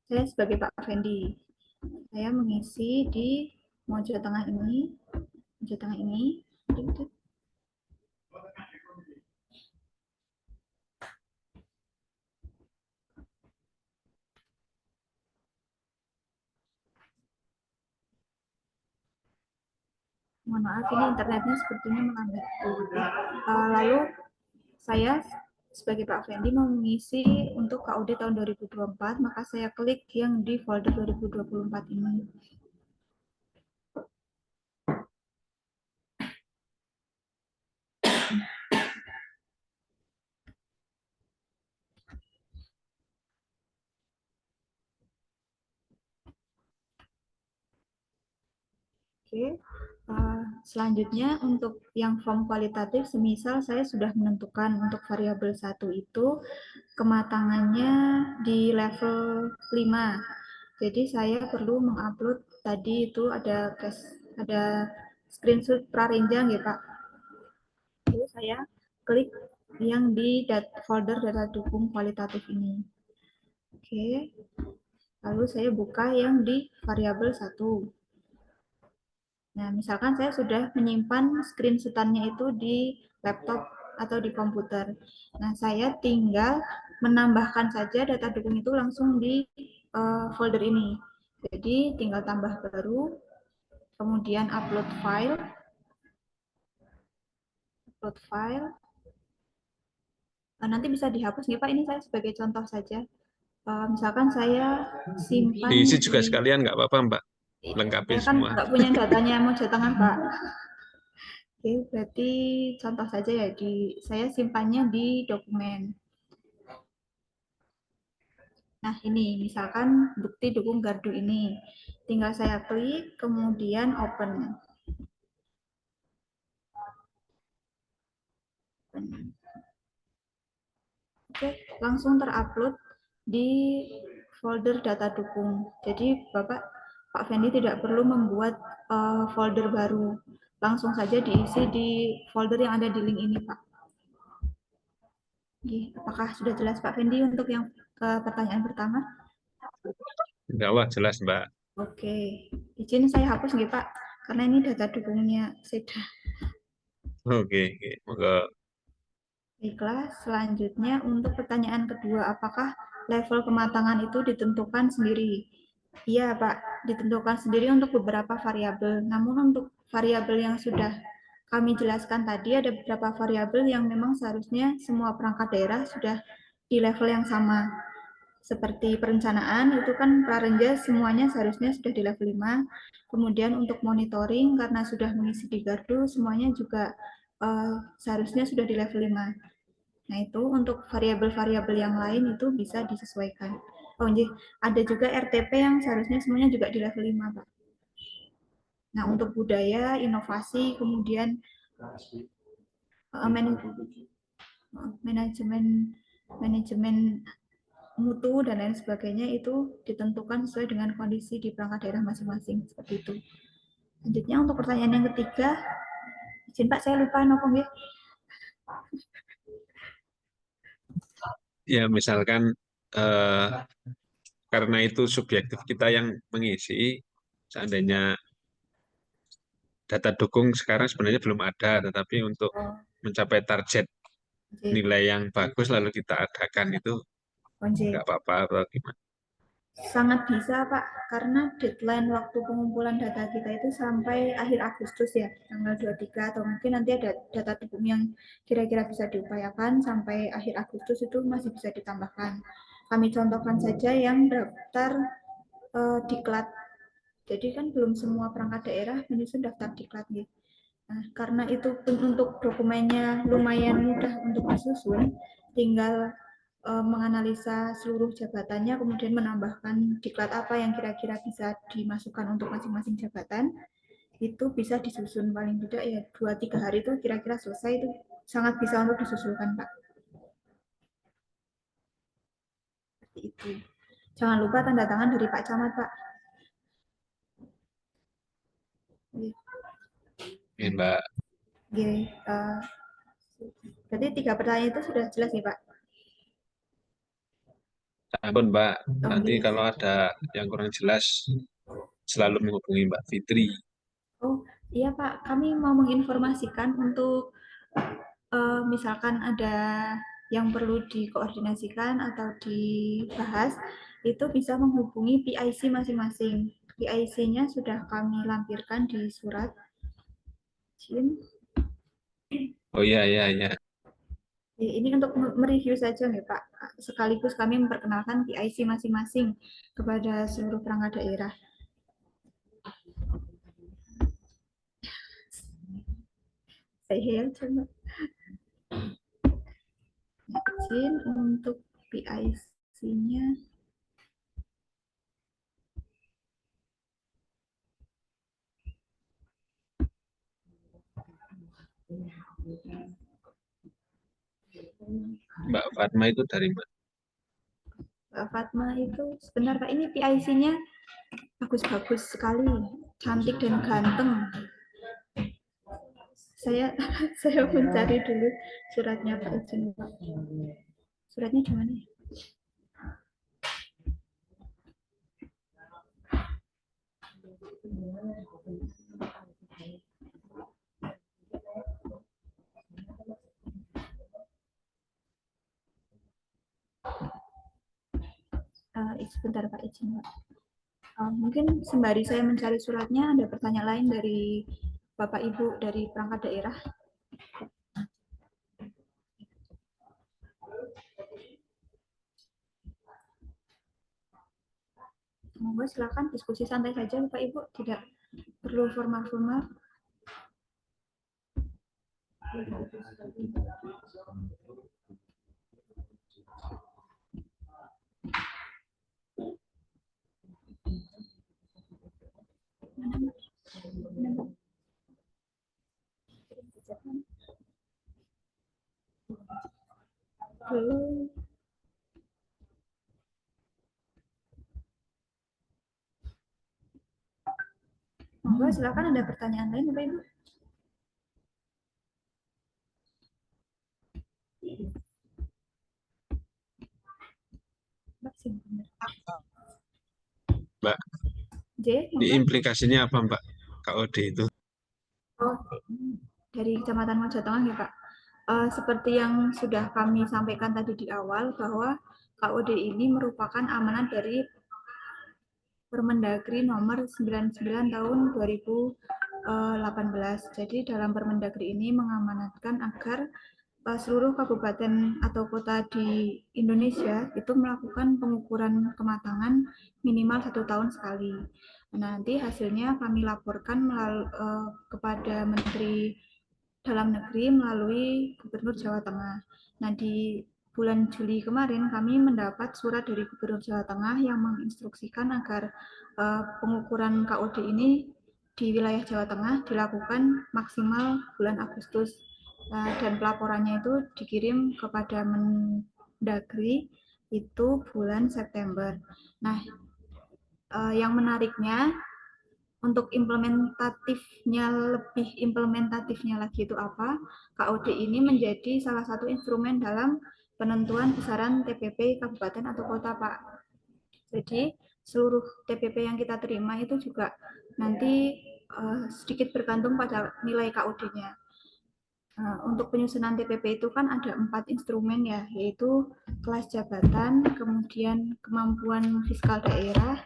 Saya sebagai Pak Fendi. Saya mengisi di Mojo Tengah ini. Mojo Tengah ini. Mohon maaf, ini internetnya sepertinya melambat. Lalu saya sebagai Pak Fendi mau mengisi untuk KUD tahun 2024, maka saya klik yang di folder 2024 ini. Oke, selanjutnya untuk yang form kualitatif, semisal saya sudah menentukan untuk variabel 1 itu kematangannya di level 5. Jadi saya perlu mengupload tadi itu ada screenshot prarenjang ya Pak. Lalu saya klik yang di folder data dukung kualitatif ini. Oke, lalu saya buka yang di variabel 1. Nah, misalkan saya sudah menyimpan screenshotannya itu di laptop atau di komputer. Nah, saya tinggal menambahkan saja data dukung itu langsung di folder ini. Jadi, tinggal tambah baru, kemudian upload file. Nanti bisa dihapus nih Pak, ini saya sebagai contoh saja. Misalkan saya simpan Diisi juga sekalian nggak apa-apa, Mbak. Lengkapi saya kan semua. nggak punya datanya mau tangan Pak. Oke, berarti contoh saja ya, saya simpannya di dokumen. Nah, ini misalkan bukti dukung gardu ini. Tinggal saya klik, kemudian open. Oke, langsung terupload di folder data dukung. Jadi, Pak Fendi tidak perlu membuat folder baru. Langsung saja diisi di folder yang ada di link ini, Pak. Apakah sudah jelas Pak Fendi untuk yang pertanyaan pertama? Insya Allah jelas, Mbak. Oke, izin saya hapus nggih Pak, karena ini data dukungnya sudah. Oke, moga. Baiklah, selanjutnya untuk pertanyaan kedua, apakah level kematangan itu ditentukan sendiri? Iya Pak, ditentukan sendiri untuk beberapa variabel. Namun untuk variabel yang sudah kami jelaskan tadi, ada beberapa variabel yang memang seharusnya semua perangkat daerah sudah di level yang sama. Seperti perencanaan, itu kan prarenja semuanya seharusnya sudah di level 5. Kemudian untuk monitoring, karena sudah mengisi di gardu, semuanya juga seharusnya sudah di level 5. Nah, itu untuk variabel-variabel yang lain itu bisa disesuaikan. Oh, ada juga RTP yang seharusnya semuanya juga di level 5, Pak. Nah, untuk budaya, inovasi, kemudian manajemen mutu dan lain sebagainya itu ditentukan sesuai dengan kondisi di perangkat daerah masing-masing, seperti itu. Selanjutnya untuk pertanyaan yang ketiga, izin Pak, saya lupa nopo nggih. Ya, misalkan karena itu subjektif kita yang mengisi, seandainya data dukung sekarang sebenarnya belum ada, tetapi untuk mencapai target nilai yang bagus lalu kita adakan itu nggak apa-apa atau gimana? Sangat bisa Pak, karena deadline waktu pengumpulan data kita itu sampai akhir Agustus ya, tanggal 23, atau mungkin nanti ada data dukung yang kira-kira bisa diupayakan sampai akhir Agustus itu masih bisa ditambahkan. Kami contohkan saja yang daftar diklat. Jadi kan belum semua perangkat daerah menyusun daftar diklat gitu. Nah, karena itu untuk dokumennya lumayan mudah untuk disusun, tinggal menganalisa seluruh jabatannya, kemudian menambahkan diklat apa yang kira-kira bisa dimasukkan untuk masing-masing jabatan, itu bisa disusun paling tidak ya 2-3 hari itu kira-kira selesai, itu sangat bisa untuk disusulkan Pak. Seperti itu. Jangan lupa tanda tangan dari Pak Camat Pak. Ya, Mbak. Berarti 3 pertanyaan itu sudah jelas nih Pak? Ampun Mbak, nanti kalau ada yang kurang jelas selalu menghubungi Mbak Fitri. Oh iya Pak, kami mau menginformasikan untuk misalkan ada yang perlu dikoordinasikan atau dibahas, itu bisa menghubungi PIC masing-masing. PIC-nya sudah kami lampirkan di surat. Oh iya, iya, iya. Ini untuk mereview saja nih Pak, sekaligus kami memperkenalkan PIC masing-masing kepada seluruh perangkat daerah. Saya coba izin untuk PIC-nya. Mbak Fatma itu dari mana? Mbak Fatma itu sebentar Pak, ini PIC-nya bagus-bagus sekali, cantik dan ganteng. Saya saya mencari dulu suratnya Pak izin Pak. Suratnya di mana? Sebentar Pak izin Pak. Mungkin sembari saya mencari suratnya, ada pertanyaan lain dari Bapak Ibu dari perangkat daerah. Monggo silakan diskusi santai saja Bapak Ibu, tidak perlu formal-formal. Belum. Monggo silakan, ada pertanyaan lain Bapak Ibu. Mbak, J, di monggo. implikasinya apa Mbak KOD itu? Oh, dari Kecamatan Mojo Tengah ya Pak. Seperti yang sudah kami sampaikan tadi di awal, bahwa KOD ini merupakan amanat dari Permendagri nomor 99 tahun 2018. Jadi dalam Permendagri ini mengamanatkan agar seluruh kabupaten atau kota di Indonesia itu melakukan pengukuran kematangan minimal 1 tahun sekali. Nanti hasilnya kami laporkan kepada Menteri Dalam Negeri melalui Gubernur Jawa Tengah. Nah, di bulan Juli kemarin kami mendapat surat dari Gubernur Jawa Tengah yang menginstruksikan agar pengukuran KOD ini di wilayah Jawa Tengah dilakukan maksimal bulan Agustus, dan pelaporannya itu dikirim kepada Mendagri itu bulan September. Nah, yang menariknya untuk lebih implementatifnya lagi itu apa? KOD ini menjadi salah satu instrumen dalam penentuan besaran TPP kabupaten atau kota, Pak. Jadi seluruh TPP yang kita terima itu juga nanti sedikit bergantung pada nilai KOD-nya. Untuk penyusunan TPP itu kan ada 4 instrumen ya, yaitu kelas jabatan, kemudian kemampuan fiskal daerah,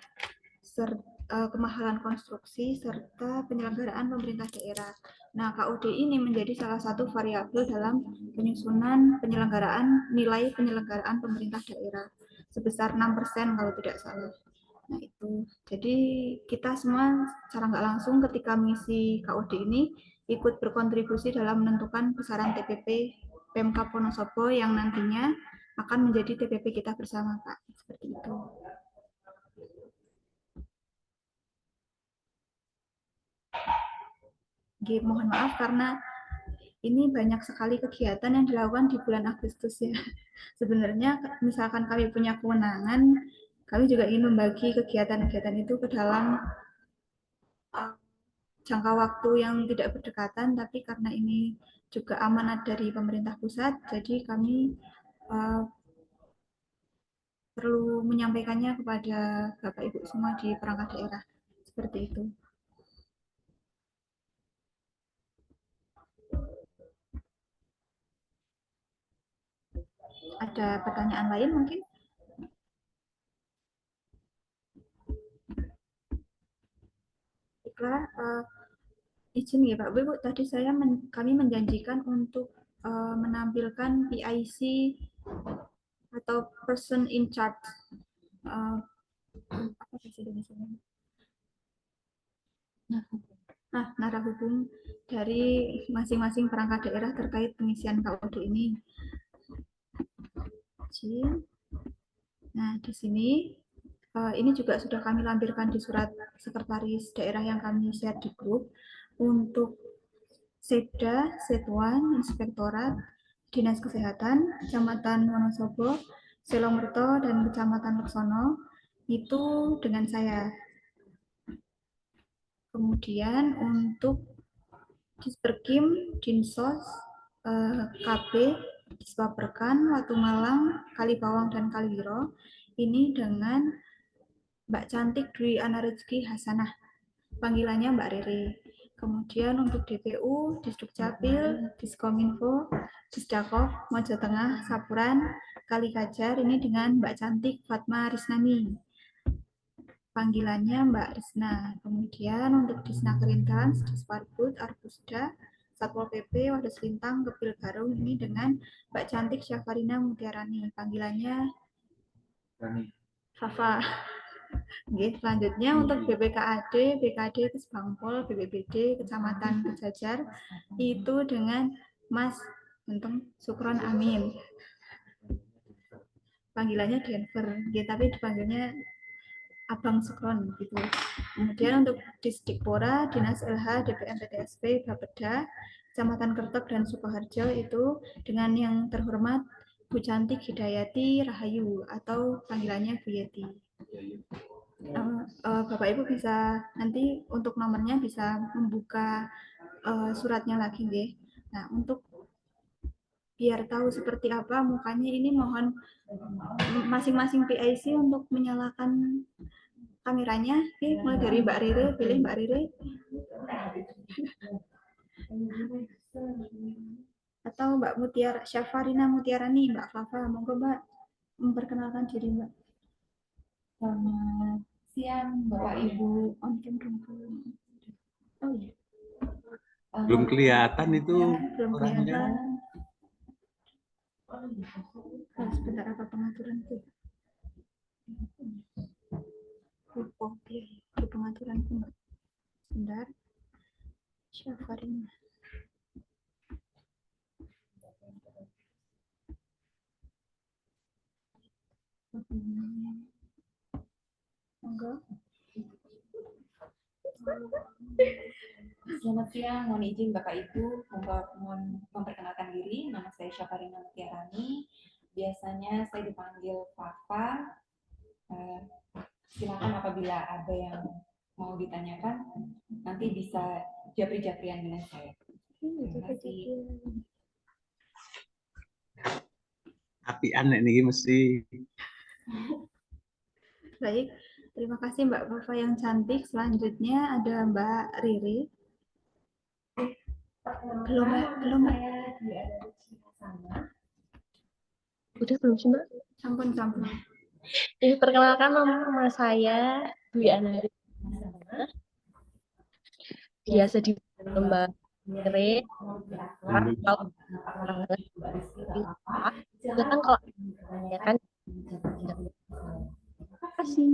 kemahalan konstruksi, serta penyelenggaraan pemerintah daerah. Nah, KOD ini menjadi salah satu variabel dalam penyusunan nilai penyelenggaraan pemerintah daerah, sebesar 6% kalau tidak salah. Nah, itu. Jadi kita semua secara nggak langsung ketika mengisi KOD ini ikut berkontribusi dalam menentukan besaran TPP Pemkab Wonosobo yang nantinya akan menjadi TPP kita bersama, Pak. Seperti itu. Mohon maaf karena ini banyak sekali kegiatan yang dilakukan di bulan Agustus ya. Sebenarnya misalkan kami punya kewenangan, kami juga ingin membagi kegiatan-kegiatan itu ke dalam jangka waktu yang tidak berdekatan, tapi karena ini juga amanat dari pemerintah pusat, jadi kami perlu menyampaikannya kepada Bapak Ibu semua di perangkat daerah. Seperti itu. Ada pertanyaan lain mungkin? Baiklah, izin ya Pak Ibu, tadi kami menjanjikan untuk menampilkan PIC atau person in charge, apa bahasa Indonesianya? Narah hukum dari masing-masing perangkat daerah terkait pengisian KUD ini. Nah, di sini ini juga sudah kami lampirkan di surat sekretaris daerah yang kami share di grup untuk Setda, Setwan, Inspektorat, Dinas Kesehatan, Kecamatan Wonosobo, Selongmerto, dan Kecamatan Leksono itu dengan saya. Kemudian untuk Disperkim, Dinsos, KB, Disbaperkan, Watu Malang, Kalibawang, dan Kaliwiro ini dengan Mbak Cantik Dwi Anarezki Hasanah, panggilannya Mbak Rere. Kemudian untuk DPU, Disdukcapil, Diskominfo, Disdakov, Mojo Tengah, Sapuran, Kalikajar ini dengan Mbak Cantik Fatma Risnani, panggilannya Mbak Risna. Kemudian untuk Disnakerintang, Disparbud, Arbusda, Satpol PP, Wadas Lintang, Kepil Garung ini dengan Mbak Cantik Syafarina Mutiarani, panggilannya Fafa. Oke, selanjutnya untuk BPKAD, BKD Kesbangpol, BPBD Kecamatan Kejajar itu dengan Mas Untung Sukron Amin. Panggilannya Denver, tapi dipanggilnya Abang Sukron gitu. Kemudian untuk Disdikpora, Dinas LH, DPM PTSP, Bapeda, Kecamatan Kertek dan Sukoharjo itu dengan yang terhormat Bu Cantik Hidayati Rahayu atau panggilannya Bu Yeti. Bapak Ibu bisa nanti untuk nomornya bisa membuka suratnya lagi, nggih. Nah, untuk biar tahu seperti apa mukanya ini mohon masing-masing PIC untuk menyalakan kameranya. Oke, mulai dari Mbak Rere, pilih Mbak Rere. Atau Mbak Mutiara, Syafarina Mutiarani, Mbak Fafa, monggo Mbak memperkenalkan diri Mbak. Selamat siang Bapak Ibu. Oh iya. Belum kelihatan itu Belum orangnya. kelihatan. Sebentar, apa pengaturan itu? Oke, di pengaturan itu Mbak. Sebentar. Syafarina. Monggo. Selamat siang, mohon izin Bapak Ibu, mohon memperkenalkan diri. Nama saya Syafarina Mutiarani. Biasanya saya dipanggil Fafa. Silakan apabila ada yang mau ditanyakan, nanti bisa japri-japrian dengan saya. Terima kasih. Apian ini mesti. Baik, terima kasih Mbak Fafa yang cantik. Selanjutnya ada Mbak Riri. Belum Mbak. Udah belum sih Mbak? Sampun. Ya, perkenalkan nama saya Dwi Anari. Biasa di Mbak Re. Silakan kalau ya kan. Terima kasih.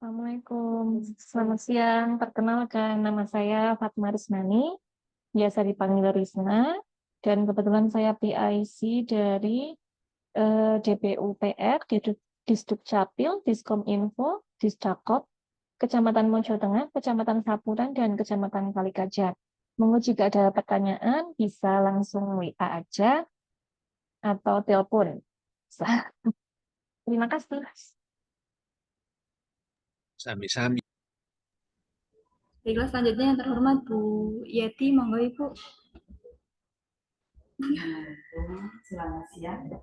Assalamualaikum, selamat siang. Perkenalkan, nama saya Fatma Risnani, biasa dipanggil Risna, dan kebetulan saya PIC dari DPU PR, Disdukcapil, Diskominfo, Disdakop, Kecamatan Mojo Tengah, Kecamatan Sapuran, dan Kecamatan Kalikajar. Monggo jika ada pertanyaan, bisa langsung WA aja atau telepon. Terima kasih. Sami-sami. Baiklah, selanjutnya yang terhormat Bu Yeti, monggo Ibu. Selamat siang.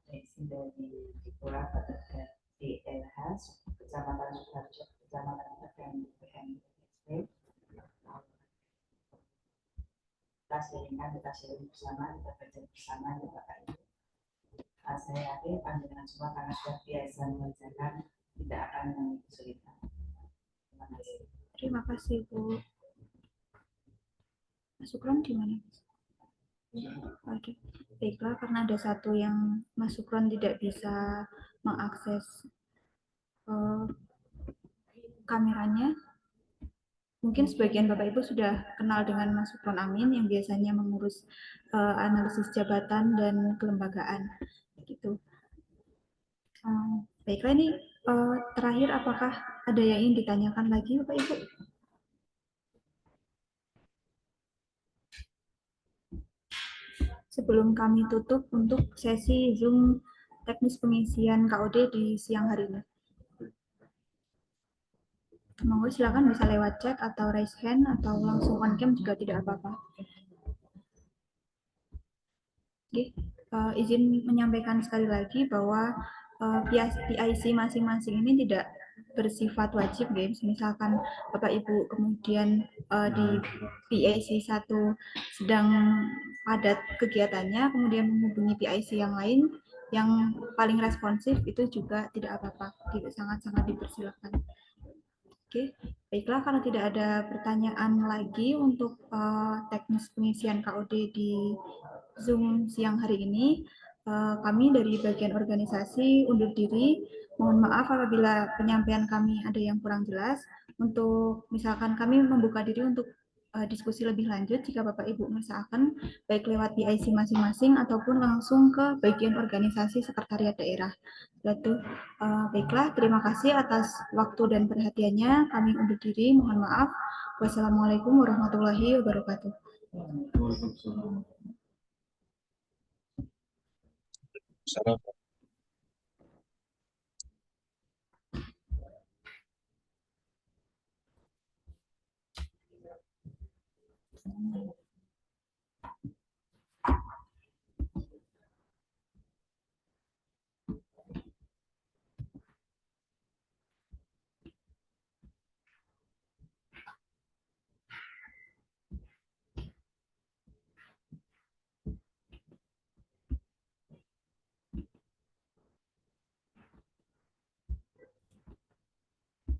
Saya dari Dipura DLH, Kecamatan Sukoharjo, Kecamatan Kertek, kita sharingkan, kita sharing bersama, kita belajar bersama ya Bapak Ibu. Saya yakin panjenengan semua karena sudah biasa mengerjakan tidak akan mengalami kesulitan. Terima kasih. Terima kasih Bu. Mas Sukron di mana? Oke, baiklah karena ada satu yang Mas Sukron tidak bisa mengakses kameranya. Mungkin sebagian Bapak Ibu sudah kenal dengan Mas Sukron Amin yang biasanya mengurus analisis jabatan dan kelembagaan. Gitu. Baiklah ini terakhir apakah ada yang ingin ditanyakan lagi Bapak Ibu? Sebelum kami tutup untuk sesi Zoom teknis pengisian KOD di siang hari ini. Monggo silakan bisa lewat chat atau raise hand atau langsung on cam juga tidak apa-apa. Oke, izin menyampaikan sekali lagi bahwa PIC masing-masing ini tidak bersifat wajib, guys. Misalkan Bapak Ibu kemudian di PIC 1 sedang padat kegiatannya, kemudian menghubungi PIC yang lain yang paling responsif, itu juga tidak apa-apa, sangat-sangat dipersilakan. Oke, baiklah karena tidak ada pertanyaan lagi untuk teknis pengisian KOD di Zoom siang hari ini, kami dari bagian organisasi undur diri. Mohon maaf apabila penyampaian kami ada yang kurang jelas. Untuk misalkan kami membuka diri untuk diskusi lebih lanjut jika Bapak Ibu merasa baik lewat PIC masing-masing ataupun langsung ke bagian organisasi sekretariat daerah. Lalu, baiklah, terima kasih atas waktu dan perhatiannya. Kami undur diri, mohon maaf. Wassalamualaikum warahmatullahi wabarakatuh. Salam.